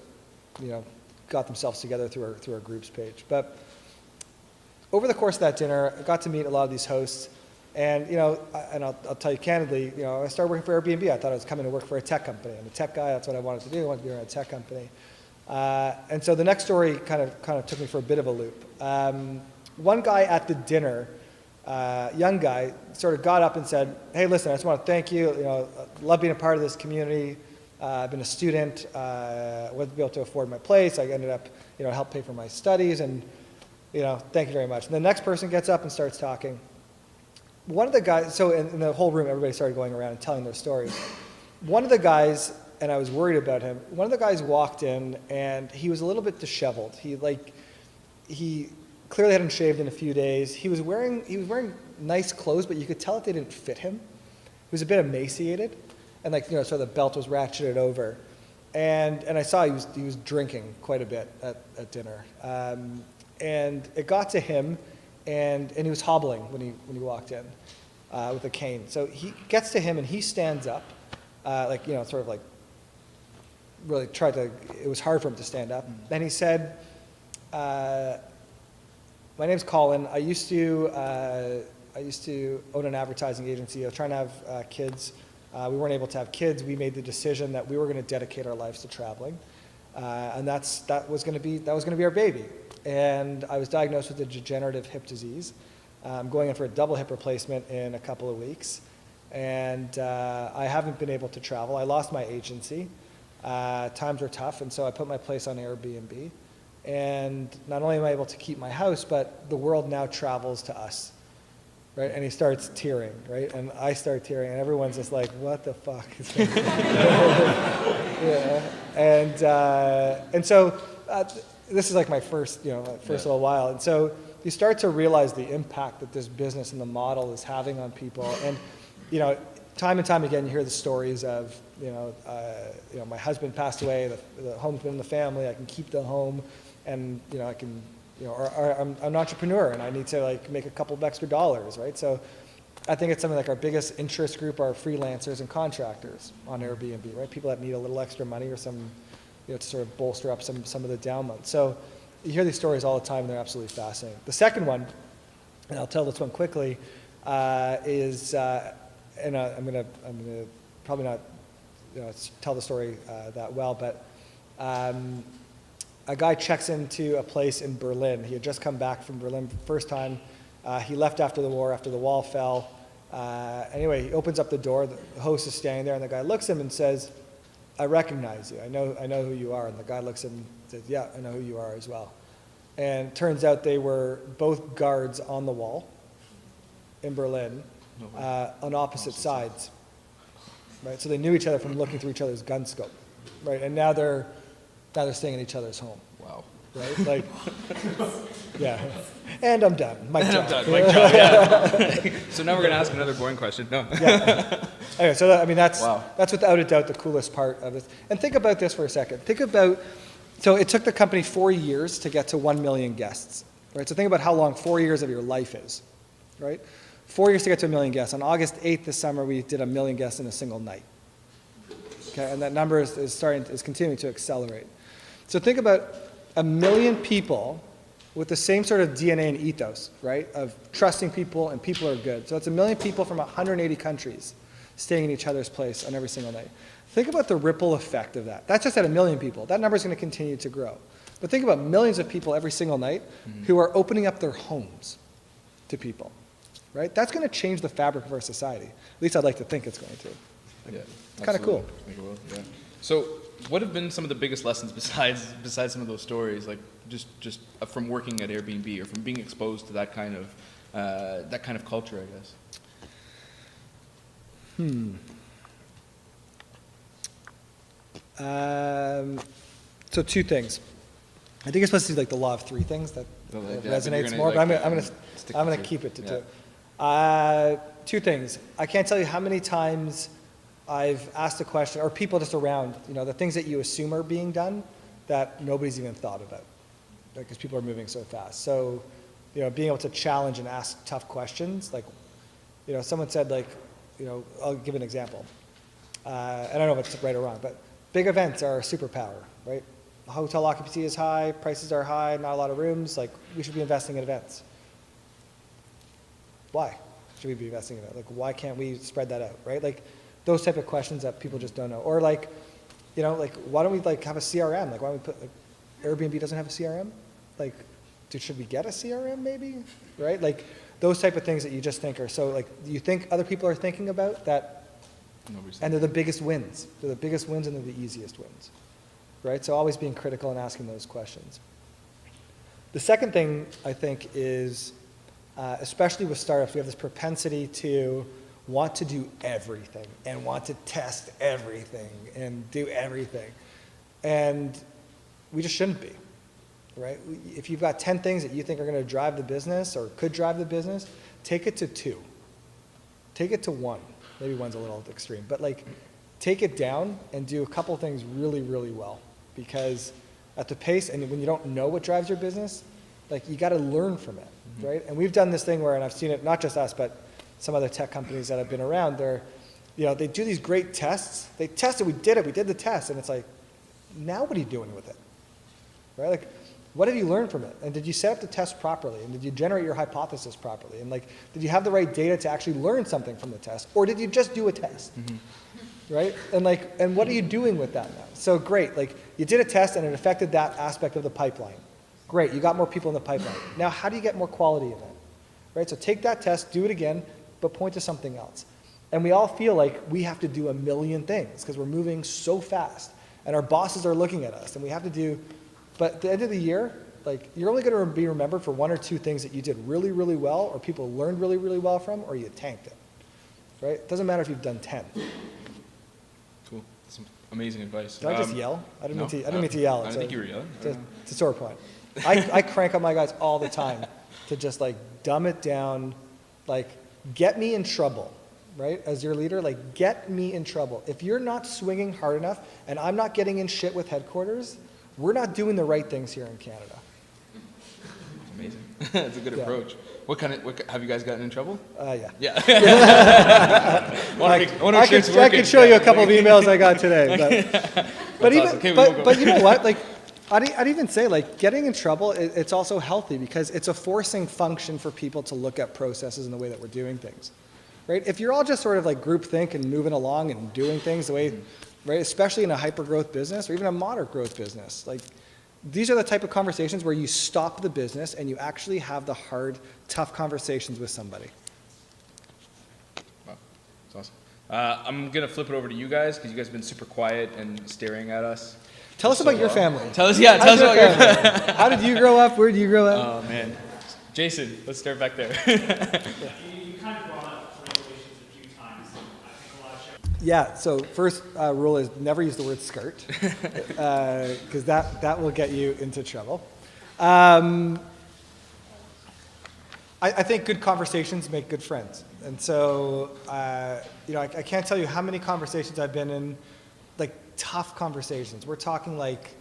got themselves together through our groups page. But over the course of that dinner, I got to meet a lot of these hosts. And, I'll tell you candidly, I started working for Airbnb. I thought I was coming to work for a tech company. I'm a tech guy. That's what I wanted to do. I wanted to be around a tech company. And so the next story kind of took me for a bit of a loop. One guy at the dinner, young guy, sort of got up and said, hey, listen, I just want to thank you. I love being a part of this community. I've been a student. I wasn't able to afford my place. I ended up, help pay for my studies. And, thank you very much. And the next person gets up and starts talking. One of the guys, so in the whole room, everybody started going around and telling their stories. One of the guys, and I was worried about him, one of the guys walked in and he was a little bit disheveled. He clearly hadn't shaved in a few days. He was wearing nice clothes, but you could tell that they didn't fit him. He was a bit emaciated, and so the belt was ratcheted over. And I saw he was drinking quite a bit at dinner. And it got to him, and he was hobbling when he walked in with a cane. So he gets to him and he stands up, really tried to. It was hard for him to stand up. Then he said, "My name's Colin. I used to own an advertising agency. I was trying to have kids. We weren't able to have kids. We made the decision that we were going to dedicate our lives to traveling, and that was going to be our baby. And I was diagnosed with a degenerative hip disease. I'm going in for a double hip replacement in a couple of weeks, and I haven't been able to travel. I lost my agency. Times were tough, and so I put my place on Airbnb. And not only am I able to keep my house, but the world now travels to us, right? And he starts tearing, right? And I start tearing, and everyone's just like, "What the fuck is going on?" Yeah. And so this is like my first little while, and so you start to realize the impact that this business and the model is having on people, and time and time again, you hear the stories of, my husband passed away, the home's been in the family, I can keep the home, and, I can, or I'm an entrepreneur and I need to like make a couple of extra dollars, right? So I think it's something like our biggest interest group are freelancers and contractors on Airbnb, right? People that need a little extra money or some, to sort of bolster up some of the down months. So you hear these stories all the time and they're absolutely fascinating. The second one, and I'll tell this one quickly, is, and I'm gonna probably not tell the story that well, but a guy checks into a place in Berlin. He had just come back from Berlin for the first time. He left after the war, after the wall fell. Anyway, he opens up the door. The host is standing there, and the guy looks at him and says, "I recognize you. I know who you are." And the guy looks at him and says, "Yeah, I know who you are as well." And it turns out they were both guards on the wall in Berlin, on opposite sides, right? So they knew each other from looking through each other's gun scope, right? And now they're staying in each other's home. Wow. Right? Like, yeah. And I'm done. Mic drop. I'm done. Mic drop, yeah. So now we're going to ask another boring question. No. Yeah. Anyway, so that's Wow. that's without a doubt the coolest part of this. And think about this for a second. So it took the company 4 years to get to 1 million guests, right? So think about how long 4 years of your life is, right? 4 years to get to 1 million guests. On August 8th this summer, we did 1 million guests in a single night. Okay, and that number is continuing to accelerate. So think about 1 million people with the same sort of DNA and ethos, right, of trusting people and people are good. So it's 1 million people from 180 countries staying in each other's place on every single night. Think about the ripple effect of that. That's just at 1 million people. That number is going to continue to grow. But think about millions of people every single night who are opening up their homes to people, right? That's going to change the fabric of our society. At least I'd like to think it's going to. Yeah, It's kind of cool. I think it will, yeah. So what have been some of the biggest lessons besides some of those stories, like just from working at Airbnb or from being exposed to that kind of culture, I guess? So two things. I think it's supposed to be like the law of three things that resonates more, but I'm gonna keep it to two. Two things. I can't tell you how many times I've asked a question, or people just around, the things that you assume are being done that nobody's even thought about, because people are moving so fast. So, being able to challenge and ask tough questions, like, someone said, like, I'll give an example. I don't know if it's right or wrong, but big events are a superpower, right? Hotel occupancy is high, prices are high, not a lot of rooms, like, we should be investing in events. Why should we be investing in that? Like, why can't we spread that out, right? Like, those type of questions that people just don't know. Or like, why don't we like have a CRM? Like, why don't we put, Airbnb doesn't have a CRM? Like, should we get a CRM maybe? Right? Like, those type of things that you just think are so, like, you think other people are thinking about that, and they're the biggest wins. They're the biggest wins and they're the easiest wins, right? So always being critical and asking those questions. The second thing I think is, especially with startups, we have this propensity to want to do everything and want to test everything and do everything. And we just shouldn't be, right? If you've got 10 things that you think are going to drive the business or could drive the business, take it to 2. Take it to 1. Maybe 1's a little extreme, but like, take it down and do a couple things really, really well. Because at the pace, and when you don't know what drives your business, like, you got to learn from it, right? And we've done this thing where, and I've seen it, not just us, but some other tech companies that have been around, they do these great tests. They tested, we did the test, and it's like, now what are you doing with it? Right? Like, what have you learned from it? And did you set up the test properly? And did you generate your hypothesis properly? And like, did you have the right data to actually learn something from the test? Or did you just do a test? Right? And like, and what are you doing with that now? So great, like you did a test and it affected that aspect of the pipeline. Great, you got more people in the pipeline. Now how do you get more quality in it? Right? So take that test, do it again, but point to something else. And we all feel like we have to do a million things because we're moving so fast and our bosses are looking at us and we have to do, but at the end of the year, like you're only going to be remembered for one or two things that you did really, really well or people learned really, really well from or you tanked it. Right? It doesn't matter if you've done 10. Cool. Some amazing advice. Did I just yell? I didn't No, mean to yell. I didn't think you were yelling. It's a sore point. I crank up my guys all the time to just like dumb it down, like get me in trouble, right? As your leader, like get me in trouble. If you're not swinging hard enough and I'm not getting in shit with headquarters, we're not doing the right things here in Canada. Amazing. That's a good approach. What have you guys gotten in trouble? Yeah. Yeah. I could show you a couple of emails I got today, but awesome. Okay, but you know what? Like, I'd even say like getting in trouble. It's also healthy because it's a forcing function for people to look at processes and the way that we're doing things, right? If you're all just sort of like groupthink and moving along and doing things the way, right? Especially in a hyper growth business or even a moderate growth business, like. These are the type of conversations where you stop the business and you actually have the hard, tough conversations with somebody. Wow, that's awesome. I'm gonna flip it over to you guys because you guys have been super quiet and staring at us. Tell us about your family. Tell us about your family. How did you grow up? Where did you grow up? Oh man, Jason, let's start back there. You kind of brought up regulations a few times. I think a lot of Yeah, so first rule is never use the word skirt, because that will get you into trouble. I think good conversations make good friends. And so, I can't tell you how many conversations I've been in, like tough conversations. We're talking like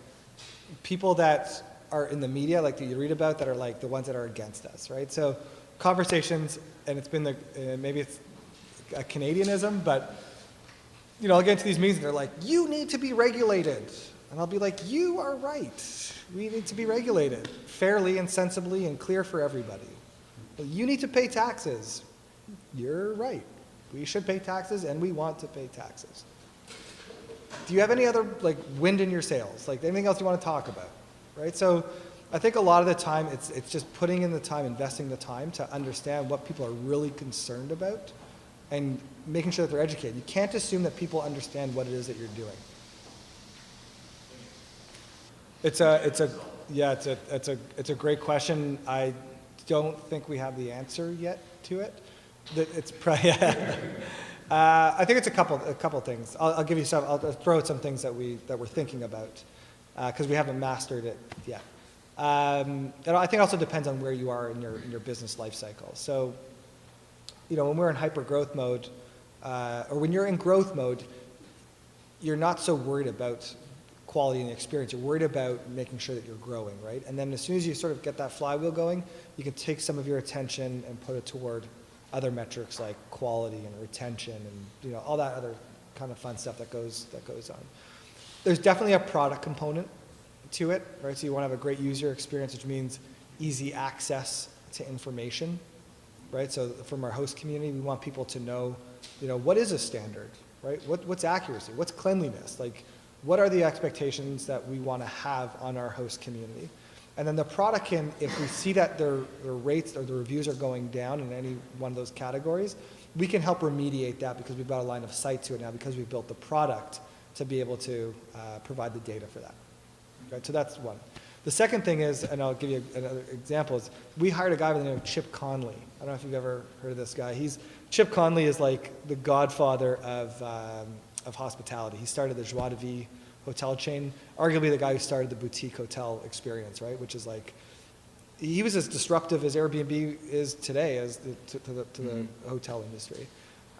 people that are in the media, like that you read about, that are like the ones that are against us, right? So conversations, and it's been maybe it's a Canadianism, but I'll get into these meetings and they're like, you need to be regulated. And I'll be like, you are right. We need to be regulated fairly and sensibly and clear for everybody. You need to pay taxes. You're right. We should pay taxes and we want to pay taxes. Do you have any other like wind in your sails? Like anything else you want to talk about? Right? So I think a lot of the time it's just putting in the time, investing the time to understand what people are really concerned about and making sure that they're educated. You can't assume that people understand what it is that you're doing. It's a great question. I don't think we have the answer yet to it. It's probably, I think it's a couple things. I'll give you some. I'll throw out some things that we're thinking about because we haven't mastered it yet. And I think it also depends on where you are in your business life cycle. So, when we're in hyper growth mode, or when you're in growth mode, you're not so worried about quality and experience. You're worried about making sure that you're growing, right? And then as soon as you sort of get that flywheel going, you can take some of your attention and put it toward other metrics like quality and retention and all that other kind of fun stuff that goes on. There's definitely a product component to it, right? So you want to have a great user experience, which means easy access to information, right? So from our host community, we want people to know, what is a standard, right? What's accuracy? What's cleanliness? Like, what are the expectations that we want to have on our host community? And then the product can, if we see that their rates or the reviews are going down in any one of those categories, we can help remediate that because we've got a line of sight to it now because we've built the product to be able to provide the data for that. Right? So that's one. The second thing is, and I'll give you another example, is we hired a guy by the name of Chip Conley. I don't know if you've ever heard of this guy. Chip Conley is like the godfather of hospitality. He started the Joie de Vie hotel chain, arguably the guy who started the boutique hotel experience, right? Which is like, he was as disruptive as Airbnb is today as to the hotel industry.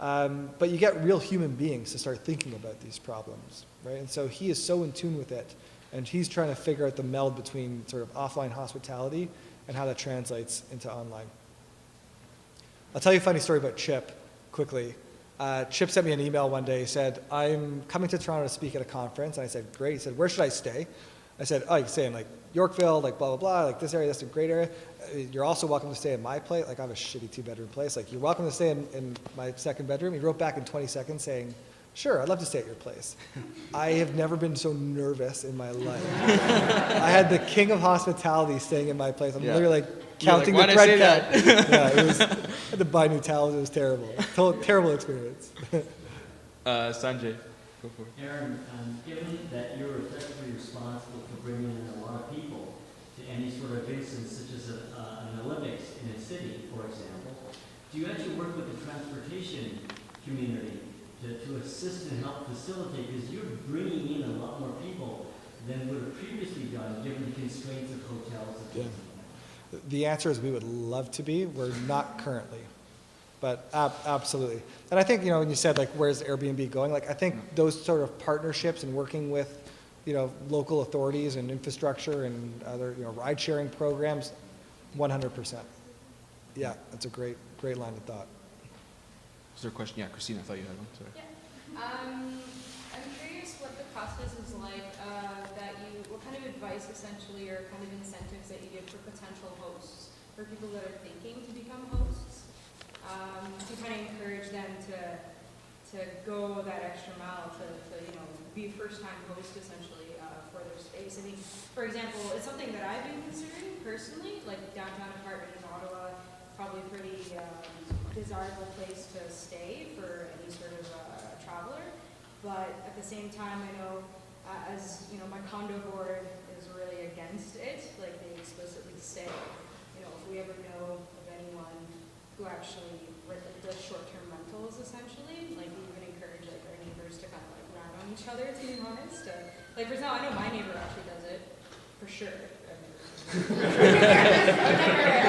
But you get real human beings to start thinking about these problems, right? And so he is so in tune with it, and he's trying to figure out the meld between sort of offline hospitality and how that translates into online. I'll tell you a funny story about Chip quickly. Chip sent me an email one day. He said, I'm coming to Toronto to speak at a conference. And I said, great. He said, where should I stay? I said, oh, you're saying like Yorkville, like blah, blah, blah, like this area, that's a great area. You're also welcome to stay in my place. Like I have a shitty 2-bedroom place. Like you're welcome to stay in my second bedroom. He wrote back in 20 seconds saying, sure, I'd love to stay at your place. I have never been so nervous in my life. I had the king of hospitality staying in my place. I'm literally like counting like, the "Why'd I thread say count. Yeah, it was, I had to buy new towels. It was terrible. Terrible experience. Sanjay, go for it. Aaron, given that you're effectively responsible for bringing in a lot of people to any sort of instance, such as an Olympics in a city, for example, do you actually work with the transportation community to assist and help facilitate? Because you're bringing in a lot more people than would have previously done, given the constraints of hotels and things like that. The answer is we would love to be. We're not currently. But absolutely. And I think, when you said, like, where's Airbnb going? Like, I think those sort of partnerships and working with, local authorities and infrastructure and other, ride-sharing programs, 100%. Yeah, that's a great line of thought. Was there a question? Yeah, Christina, I thought you had one. Sorry. Yeah. I'm curious what the process is like, what kind of advice essentially or kind of incentives that you give for potential hosts, for people that are thinking to become hosts, to kind of encourage them to go that extra mile to be a first-time host essentially for their space. I mean, for example, it's something that I've been considering personally, like downtown apartment in Ottawa, probably a pretty desirable place to stay for any sort of traveler. But at the same time, I know my condo board is really against it. Like they explicitly say, if we ever know of anyone who actually does short-term rentals, essentially, like we even encourage like our neighbors to kind of like rat on each other. To be honest, like for example, I know my neighbor actually does it for sure. I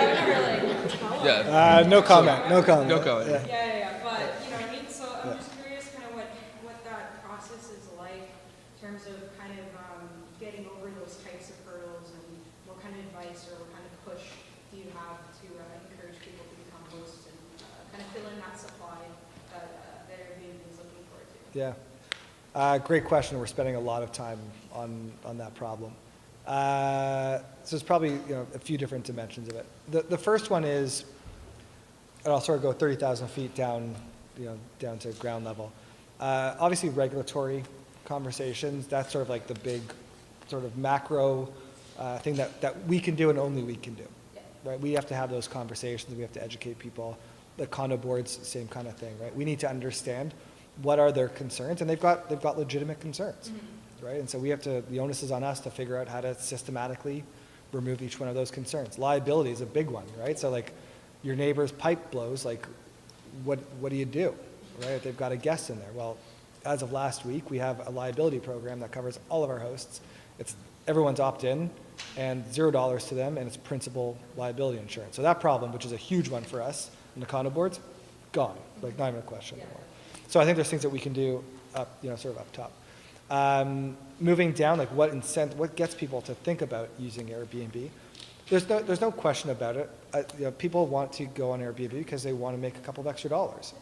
would never like tell him. Yeah. No comment. No comment. No comment. Yeah. Yeah. But you know what I mean? So I'm just curious kind of what that process is like in terms of kind of getting over those types of hurdles and what kind of advice or what kind of push do you have to encourage people to become hosts and kind of fill in that supply that Airbnb is looking forward to? Yeah. Great question. We're spending a lot of time on that problem. So there's probably a few different dimensions of it. The first one is, and I'll sort of go 30,000 feet down, down to ground level. Obviously, regulatory conversations. That's sort of like the big, sort of macro thing that we can do and only we can do. Yeah. Right? We have to have those conversations. We have to educate people. The condo boards, same kind of thing. Right? We need to understand what are their concerns, and they've got legitimate concerns. Mm-hmm. Right? And so the onus is on us to figure out how to systematically remove each one of those concerns. Liability is a big one, right? So like your neighbor's pipe blows, like what do you do, right? They've got a guest in there. Well, as of last week, we have a liability program that covers all of our hosts. Everyone's opt-in and $0 to them, and it's principal liability insurance. So that problem, which is a huge one for us in the condo boards, gone, like not even a question anymore. So I think there's things that we can do up, sort of up top. Moving down, like what gets people to think about using Airbnb? There's no question about it. People want to go on Airbnb because they want to make a couple of extra dollars.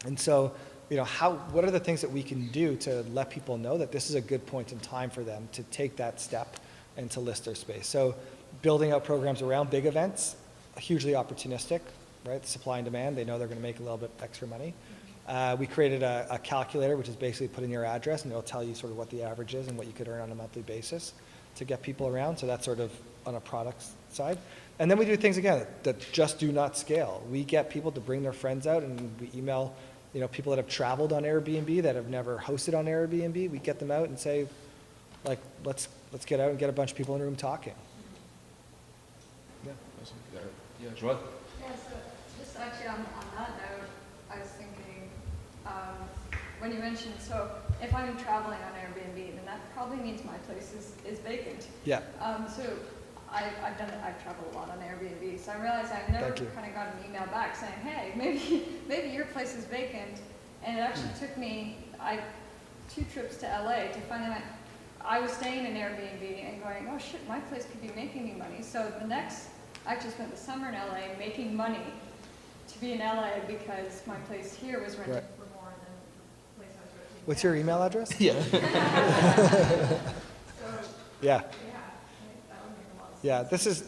And so, what are the things that we can do to let people know that this is a good point in time for them to take that step and to list their space? So building out programs around big events, hugely opportunistic, right? Supply and demand, they know they're going to make a little bit extra money. We created a calculator, which is basically put in your address, and it'll tell you sort of what the average is and what you could earn on a monthly basis to get people around. So that's sort of on a product side. And then we do things, again, that just do not scale. We get people to bring their friends out, and we email people that have traveled on Airbnb, that have never hosted on Airbnb. We get them out and say, like, let's get out and get a bunch of people in a room talking. Yeah. Awesome. Yeah, Joel. Yeah, so just actually on that note, I was thinking, when you mentioned, so if I'm traveling on Airbnb, then that probably means my place is vacant. Yeah. So I've done it, I've traveled a lot on Airbnb, so I realized I've never kind of got an email back saying, hey, maybe your place is vacant. And it actually took me 2 trips to LA to find out I was staying in Airbnb and going, oh shit, my place could be making me money. So I actually spent the summer in LA making money to be in LA because my place here was rented for more than the place I was renting. What's your email address? Yeah. Yeah. that would make a lot of sense. Yeah,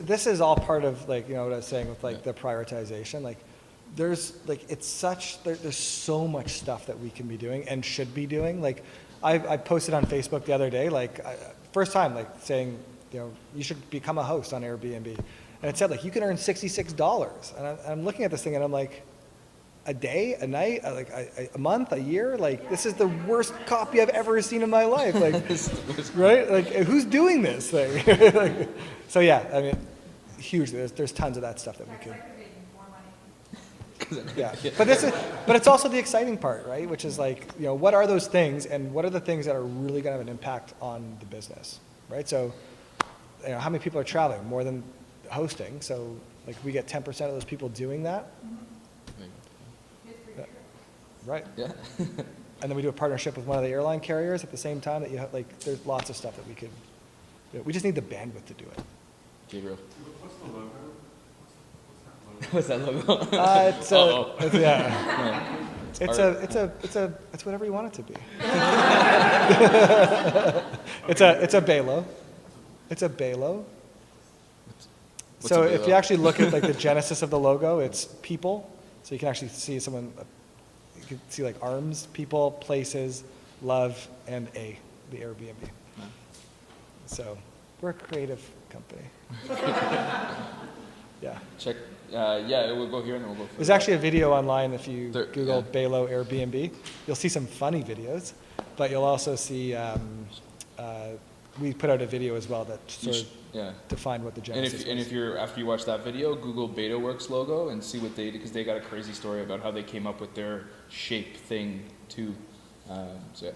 this is all part of, like, you know what I was saying with like the prioritization. Like, there's like there's so much stuff that we can be doing and should be doing. Like, I posted on Facebook the other day, like first time, like saying, you know, you should become a host on Airbnb, and it said like you can earn $66, and I'm looking at this thing and I'm like, a day, a night, a month, a year, like this is the worst copy I've ever seen in my life. Like, right? Like, who's doing this thing? Like, so yeah, I mean, huge. There's tons of that stuff that we could. I could make more money. Yeah, but it's also the exciting part, right? Which is like, you know, what are those things, and what are the things that are really going to have an impact on the business, right? So, you know, how many people are traveling? More than hosting. So, like, we get 10% of those people doing that, right? Yeah. And then we do a partnership with one of the airline carriers at the same time. That you have, like, there's lots of stuff that we could. We just need the bandwidth to do it. Gabriel. What's the logo? What's that logo? It's whatever you want it to be. It's a Balo. It's a Balo. What's So a if Balo? you actually look at like the genesis of the logo, it's people. So you can actually see someone. You can see like arms, people, places, love, and the Airbnb. So we're a creative company. Yeah. Check. Yeah, we'll go here and then we'll go. There's actually a video online if you There- Google yeah. Balo Airbnb. You'll see some funny videos, but you'll also see we put out a video as well that sort of Yeah. defined what the And genesis if was. you're after you watch that video, Google BetaWorks logo and see what they did, because they got a crazy story about how they came up with their shape thing too. So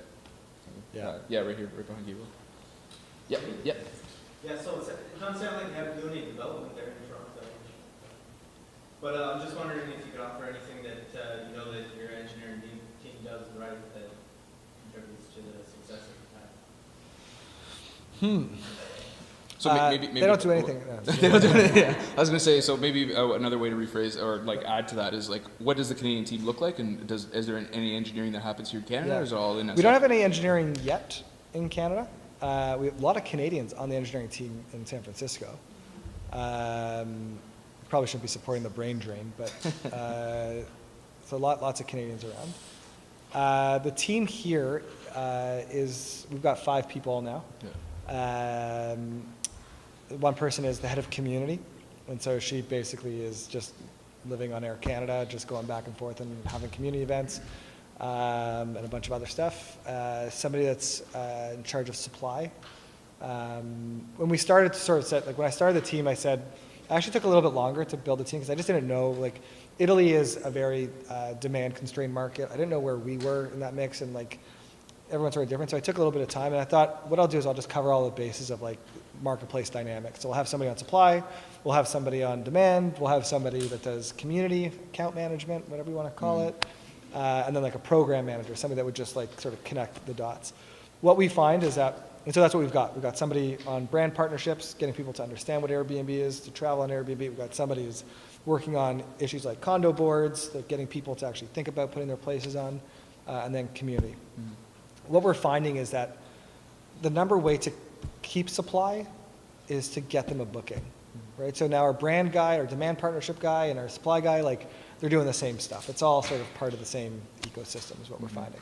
Yeah. yeah, right here, right behind you. Yep, yep. Yeah, so it doesn't sound like you have doing any development there in Toronto. But I'm just wondering if you could offer anything that you know that your engineering team does right that contributes to the success of the time. So maybe they don't do anything. No. They don't do anything. Yeah. I was gonna say, so maybe another way to rephrase or like add to that is like, what does the Canadian team look like, and is there any engineering that happens here in Canada, or is it all in? We don't have any engineering yet in Canada. We have a lot of Canadians on the engineering team in San Francisco. Probably shouldn't be supporting the brain drain, but so lots of Canadians around. The team here we've got 5 people now. Yeah. One person is the head of community, and so she basically is just living on Air Canada, just going back and forth and having community events, and a bunch of other stuff. Somebody that's in charge of supply. When we started to sort of set, like when I started the team, I said, I actually took a little bit longer to build the team because I just didn't know, like, Italy is a very demand-constrained market. I didn't know where we were in that mix, and like, everyone's sort of different. So I took a little bit of time, and I thought, what I'll do is I'll just cover all the bases of like marketplace dynamics. So we'll have somebody on supply, we'll have somebody on demand, we'll have somebody that does community, account management, whatever you want to call it, and then like a program manager, somebody that would just like sort of connect the dots. What we find is that, and so that's what we've got. We've got somebody on brand partnerships, getting people to understand what Airbnb is, to travel on Airbnb. We've got somebody who's working on issues like condo boards, like getting people to actually think about putting their places on, and then community. What we're finding is that the number way to keep supply is to get them a booking, right? So now our brand guy, our demand partnership guy, and our supply guy, like, they're doing the same stuff. It's all sort of part of the same ecosystem is what we're finding.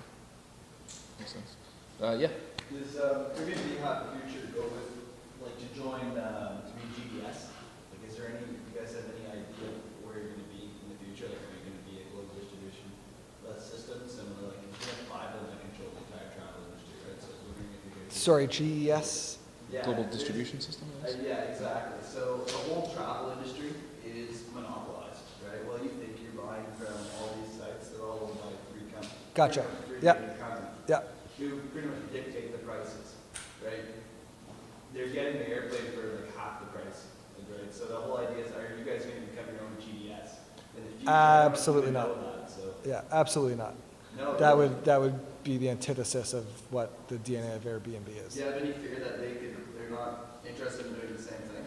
Makes sense. Yeah. Does Airbnb have a future to go with, like to join to be GDS? Like, is there any? Do you guys have any idea of where you're going to be in the future? Like, are you going to be a global distribution system similar, like you have 5 of them that control the entire travel industry, right? So I was wondering if you guys. Sorry, GES? Yeah, Global distribution system. yeah, exactly. So the whole travel industry is monopolized, right? Well, you think you're buying from all these sites; they're all owned by 3 companies. Gotcha. Three Yep. major companies. Yeah. Who pretty much dictate the prices, right? They're getting the airplane for like half the price, right? So the whole idea is, are you guys going to become your own GDS? In the future, Absolutely I not. don't even know that, so. Yeah, absolutely not. No, That would be the antithesis of what the DNA of Airbnb Do is. you have any fear that they're not interested in doing the same thing?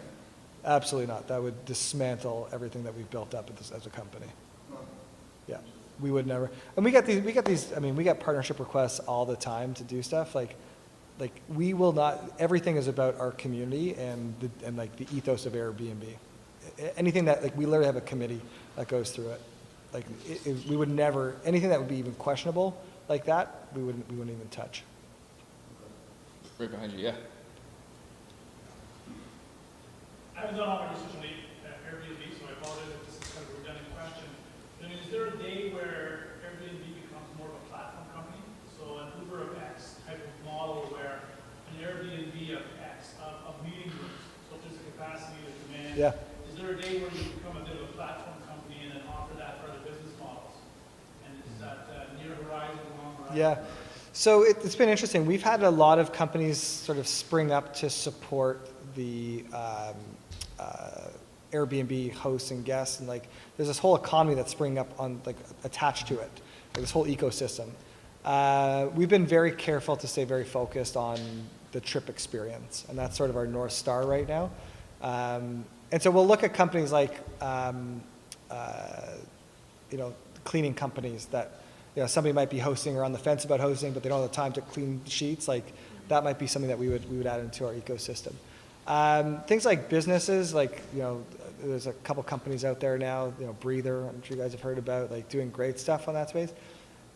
Absolutely not. That would dismantle everything that we've built up as a company. Yeah, we would never. And we get these. I mean, we get partnership requests all the time to do stuff. Like, like we will not, everything is about our community and like the ethos of Airbnb. Anything that, like we literally have a committee that goes through it. Like we would never, anything that would be even questionable like that, we wouldn't even touch. Right behind you, yeah. I haven't done all my research on Airbnb, so I apologize if this is kind of a redundant question. I mean, is there a day where Airbnb becomes more of a platform company? So an Uber of X type of model where an Airbnb of X, of meeting rooms, so there's a capacity, there's demand. Yeah. Is there a day where you become a bit of a platform company and then offer that for other business models? And is that near horizon, long horizon? Yeah. So it's been interesting. We've had a lot of companies sort of spring up to support the Airbnb hosts and guests, and like there's this whole economy that's springing up on like attached to it, like this whole ecosystem. We've been very careful to stay very focused on the trip experience, and that's sort of our North Star right now. And so we'll look at companies like, cleaning companies that, somebody might be hosting or on the fence about hosting, but they don't have the time to clean sheets. Like that might be something that we would add into our ecosystem. Things like businesses, like, there's a couple companies out there now, Breather, I'm sure you guys have heard about, like doing great stuff on that space.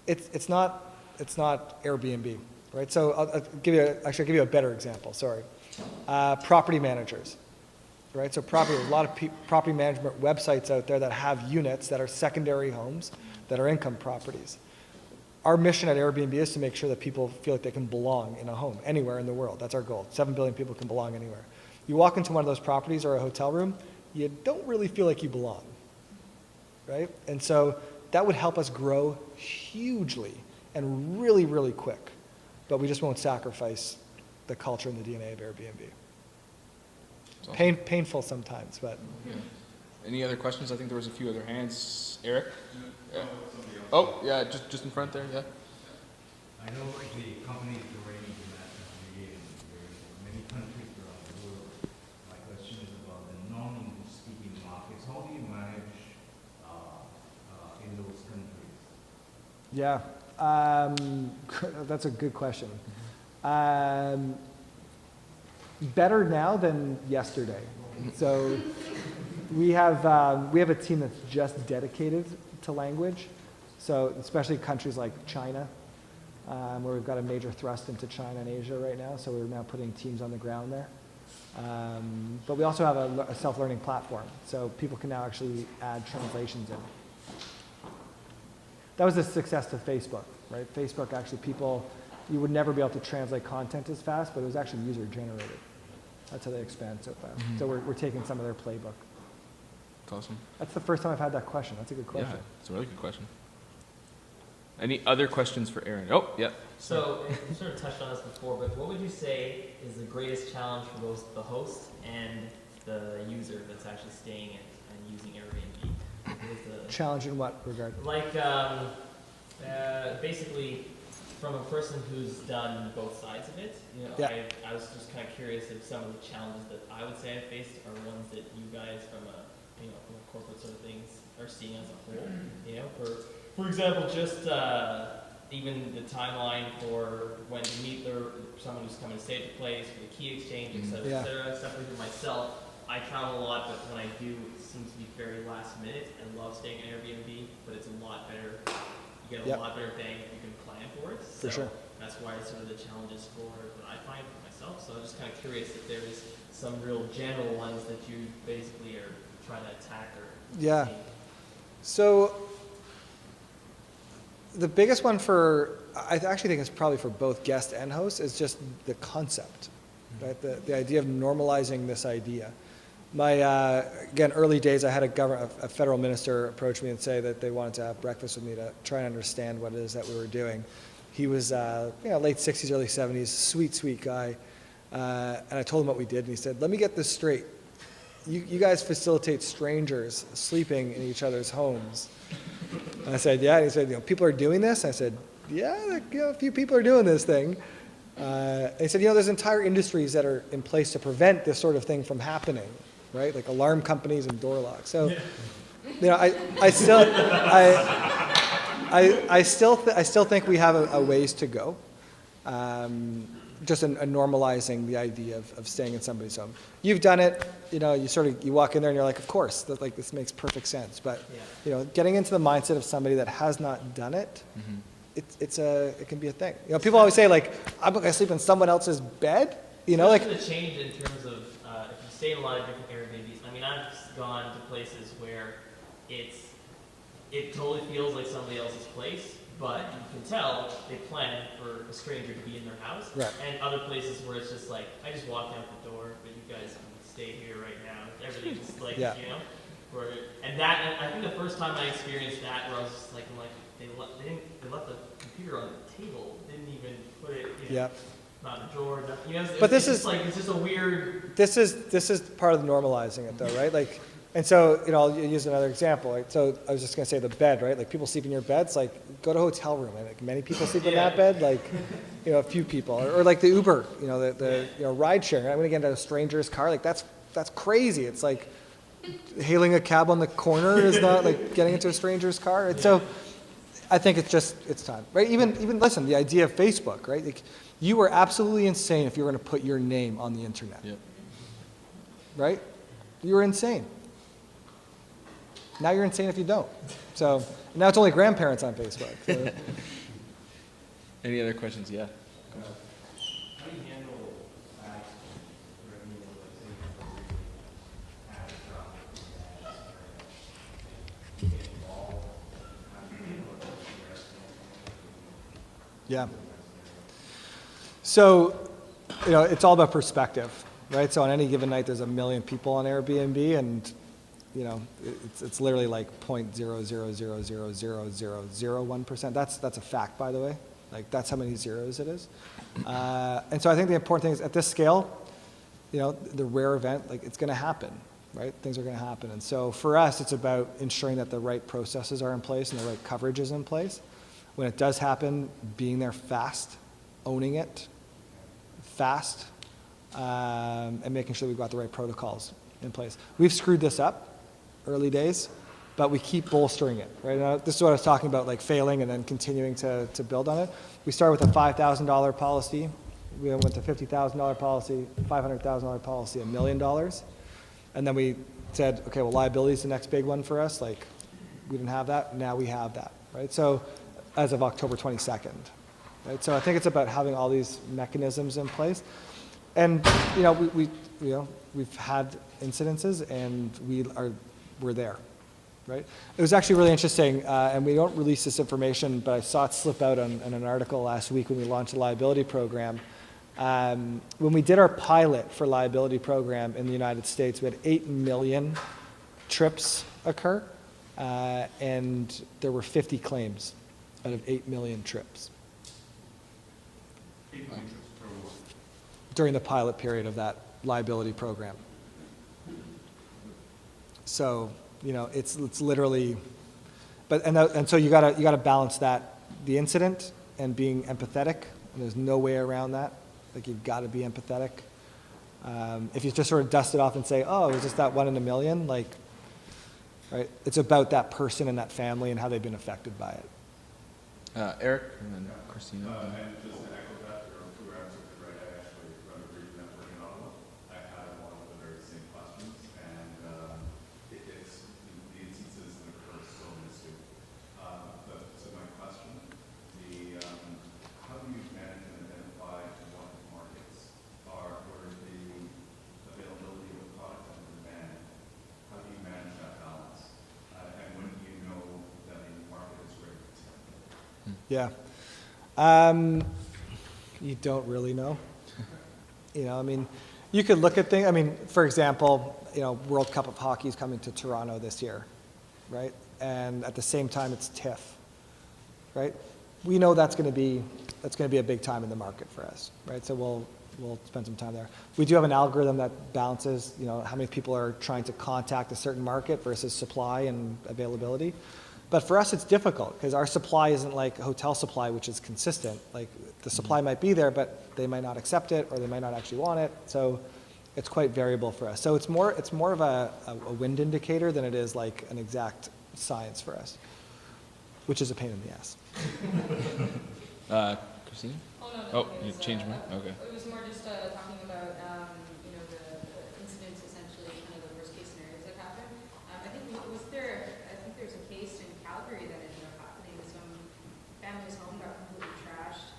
It's not Airbnb, right? So I'll give you a better example, sorry. Property managers, right? So there's a lot of property management websites out there that have units that are secondary homes that are income properties. Our mission at Airbnb is to make sure that people feel like they can belong in a home anywhere in the world. That's our goal. 7 billion people can belong anywhere. You walk into one of those properties or a hotel room, you don't really feel like you belong, right? And so that would help us grow hugely and really, really quick. But we just won't sacrifice the culture and the DNA of Airbnb. Awesome. Painful sometimes, but. Yeah. Any other questions? I think there was a few other hands. Eric? Yeah. Oh, yeah, just in front there, yeah. I know the company is already internationally in many countries around the world. My question is about the non-English speaking markets. How do you manage in those countries? Yeah, that's a good question. Better now than yesterday. So we have a team that's just dedicated to language. So especially countries like China, where we've got a major thrust into China and Asia right now. So we're now putting teams on the ground there. But we also have a self-learning platform. So people can now actually add translations in. That was a success to Facebook, right? Facebook actually you would never be able to translate content as fast, but it was actually user generated. That's how they expand so fast. Mm-hmm. So we're taking some of their playbook. That's awesome. That's the first time I've had that question. That's a good question. Yeah, it's a really good question. Any other questions for Aaron? Oh, yeah. So you sort of touched on this before, but what would you say is the greatest challenge for both the host and the user that's actually staying and using Airbnb? Challenge in what regard? Like, basically, from a person who's done both sides of it, Yeah. I was just kind of curious if some of the challenges that I would say I faced are ones that you guys from a corporate sort of things are seeing as a whole. For example, just even the timeline for when to meet someone who's coming to stay at the place, for the key exchange, et cetera, Yeah. et cetera. Separately for myself, I travel a lot, but when I do, it seems to be very last minute. I love staying at Airbnb, but it's a lot better. You get a Yep. lot better bang if you can plan for it. For So sure. that's why it's sort of the challenges for what I find for myself. So I'm just kind of curious if there is some real general ones that you basically are trying to attack or Yeah. see. So the biggest one I actually think it's probably for both guest and host, is just the concept, right? The idea of normalizing this idea. Again, early days, I had a federal minister approach me and say that they wanted to have breakfast with me to try and understand what it is that we were doing. He was, late 60s, early 70s, sweet guy. And I told him what we did, and he said, "Let me get this straight. You guys facilitate strangers sleeping in each other's homes." And I said, "Yeah." And he said, "People are doing this?" I said, "Yeah, a few people are doing this thing." And he said, "There's entire industries that are in place to prevent this sort of thing from happening, right? Like alarm companies and door locks." So, I still think we have a ways to go. just a normalizing the idea of staying in somebody's home. You've done it, you know, you walk in there and you're like, of course, that, like, this makes perfect sense. But, you know, getting into the mindset of somebody that has not done it, it can be a thing. You know, people always say, like, I'm going to sleep in someone else's bed, you know, like. It's going to change in terms of if you stay in a lot of different Airbnbs. I mean, I've gone to places where it totally feels like somebody else's place, but you can tell they plan for a stranger to be in their house. Right. And other places where it's just like, I just walked out the door, but you guys can stay here right now. Everything's like, Yeah. you know. And I think the first time I experienced that, where I was just like, they left the computer on the table, didn't even put it, you know, Yeah. not in a drawer, nothing. You know, But it's this just like, it's just a weird. This is part of the normalizing it, though, right? Like, and so, you know, I'll use another example. Like, so I was just gonna say the bed, right? Like, people sleep in your beds. Like, go to a hotel room. Like, many people sleep in that bed. Like, you know, a few people, or like the Uber, you know, the you know, ride sharing. I'm gonna get into a stranger's car. Like, that's crazy. It's like hailing a cab on the corner is not like getting into a stranger's car. And so, I think it's time, right? Even listen, the idea of Facebook, right? Like, you were absolutely insane if you were going to put your name on the internet. Yep. Right? You were insane. Now you're insane if you don't. So now it's only grandparents on Facebook. So. Any other questions? Yeah. How do you handle ads or any of, like, say, ads drop ads or get involved? How do you handle it? Yeah. So, you know, it's all about perspective, right? So on any given night, there's a million people on Airbnb, and you know, it's literally like 0.0000001%. That's a fact, by the way. Like, that's how many zeros it is. And so I think the important thing is, at this scale, you know, the rare event, like, it's going to happen, right? Things are going to happen. And so for us, it's about ensuring that the right processes are in place and the right coverage is in place. When it does happen, being there fast, owning it fast, and making sure we've got the right protocols in place. We've screwed this up early days, but we keep bolstering it, right? Now, this is what I was talking about, like failing and then continuing to build on it. We started with a $5,000 policy. We went to $50,000 policy, $500,000 policy, $1 million. And then we said, okay, well, liability is the next big one for us. Like, we didn't have that, now we have that, right? So as of October 22nd, right? So I think it's about having all these mechanisms in place. And, you know, we've had incidences, and we're there, right? It was actually really interesting, and we don't release this information, but I saw it slip out in an article last week when we launched the liability program. When we did our pilot for liability program in the United States, we had 8 million trips occur, and there were 50 claims out of 8 million trips. 8 million trips per month. During the pilot period of that liability program. So, you know, it's literally, and so you gotta balance that, the incident and being empathetic, and there's no way around that. Like, you've got to be empathetic. If you just sort of dust it off and say, oh, it was just that 1 in a million, like, right? It's about that person and that family and how they've been affected by it. Eric, and then Christina. And just to echo that, there are 2 answers, right? I actually run a brief network in Ottawa. I had one of the very same questions, and the instances that occur so minuscule. But so my question, how do you manage and identify what markets are, where the availability of the product and demand? How do you manage that balance? And when do you know that a market is ready to accept it? Yeah. You don't really know. You know, I mean, you could look at things. I mean, for example, you know, World Cup of Hockey is coming to Toronto this year, right? And at the same time, it's TIFF, right? We know that's going to be a big time in the market for us, right? So we'll spend some time there. We do have an algorithm that balances, you know, how many people are trying to contact a certain market versus supply and availability. But for us, it's difficult because our supply isn't like hotel supply, which is consistent. Like, the supply might be there, but they might not accept it, or they might not actually want it. So it's quite variable for us. So it's more of a wind indicator than it is like an exact science for us, which is a pain in the ass. Christina? Oh no. Oh, you changed mine? Okay. It was more just talking about, the incidents, essentially, kind of the worst case scenarios that happen. I think there was a case in Calgary that ended up happening. Some family's home got completely trashed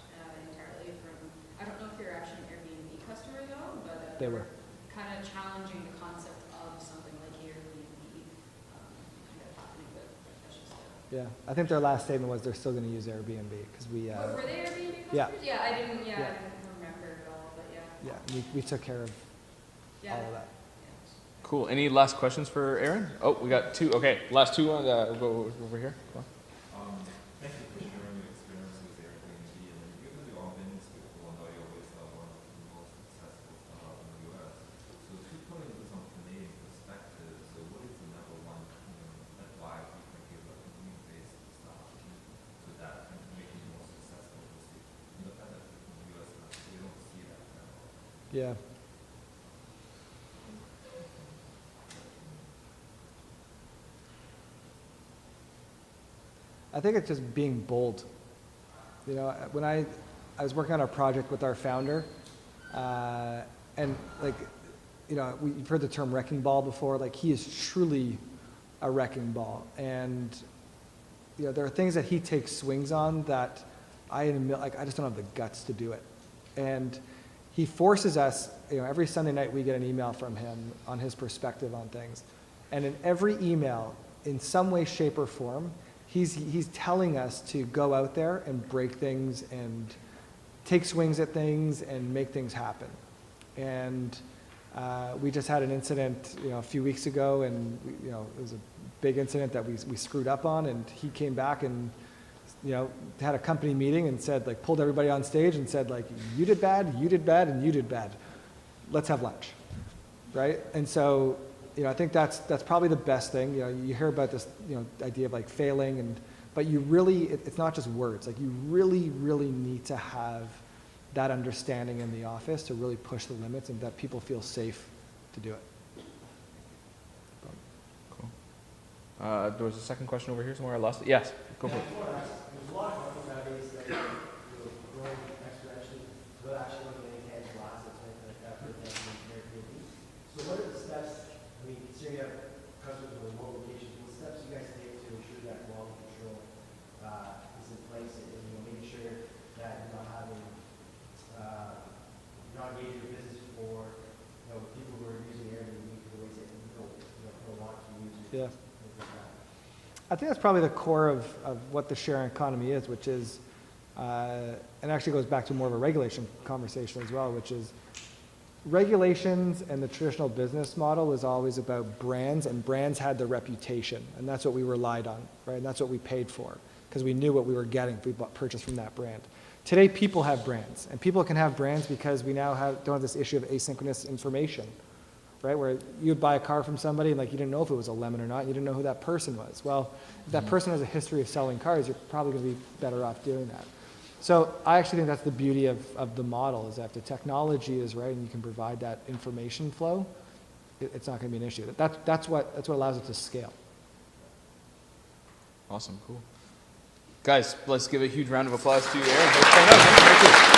entirely from, I don't know if you're actually an Airbnb customer though, but They were. kind of challenging the concept of something like Airbnb kind of happening with professional stuff. Yeah, I think their last statement was they're still going to use Airbnb because we, Were they Airbnb yeah. customers? Yeah, I didn't Yeah. remember at all, but yeah. we took care of Yeah. all of that. Cool. Any last questions for Aaron? Oh, we got two. Okay, last two. We'll go over here. Come on. Thank you for sharing your experience with Airbnb, and you've really all been this before, and you always are one of the most successful startups in the US. So to put it into some Canadian perspective, so what is the number one advice you can give a community-based startup so that can make it more successful? Independent from the US, we don't see that kind of. Yeah. I think it's just being bold. When I was working on a project with our founder, and you've heard the term wrecking ball before. Like, he is truly a wrecking ball, and there are things that he takes swings on that I just don't have the guts to do it, and he forces us. Every Sunday night we get an email from him on his perspective on things, and in every email, in some way, shape, or form, he's telling us to go out there and break things and take swings at things and make things happen. And we just had an incident, a few weeks ago, and it was a big incident that we screwed up on, and he came back and had a company meeting and said, like, pulled everybody on stage and said, like, you did bad, and you did bad. Let's have lunch, right? And so I think that's probably the best thing. You hear about this, idea of like failing, but you really, it's not just words. Like, you really, really need to have that understanding in the office to really push the limits and that people feel safe to do it. Cool. There was a second question over here somewhere. I lost it. Yes, go for it. There's a lot of companies nowadays that are growing exponentially without actually looking at any tangible assets or anything like that for example, Airbnb. So what are the steps, considering you have customers in remote locations, what steps do you guys take to ensure that quality control is in place and making sure that you're not having, you're not engaging your business for people who are using Airbnb for the ways that you don't want to use it? Yeah. Things like that. I think that's probably the core of what the sharing economy is, which is, and actually goes back to more of a regulation conversation as well, which is regulations and the traditional business model is always about brands, and brands had the reputation, and that's what we relied on, right? And that's what we paid for, because we knew what we were getting if we purchased from that brand. Today, people have brands, and people can have brands because we now don't have this issue of asynchronous information, right? Where you'd buy a car from somebody and you didn't know if it was a lemon or not, you didn't know who that person was. Well, if that person has a history of selling cars, you're probably going to be better off doing that. So I actually think that's the beauty of the model, is that if the technology is right and you can provide that information flow, it's not going to be an issue. That's what allows it to scale. Awesome. Cool. Guys, let's give a huge round of applause to Aaron. Thanks for coming out. Thank you.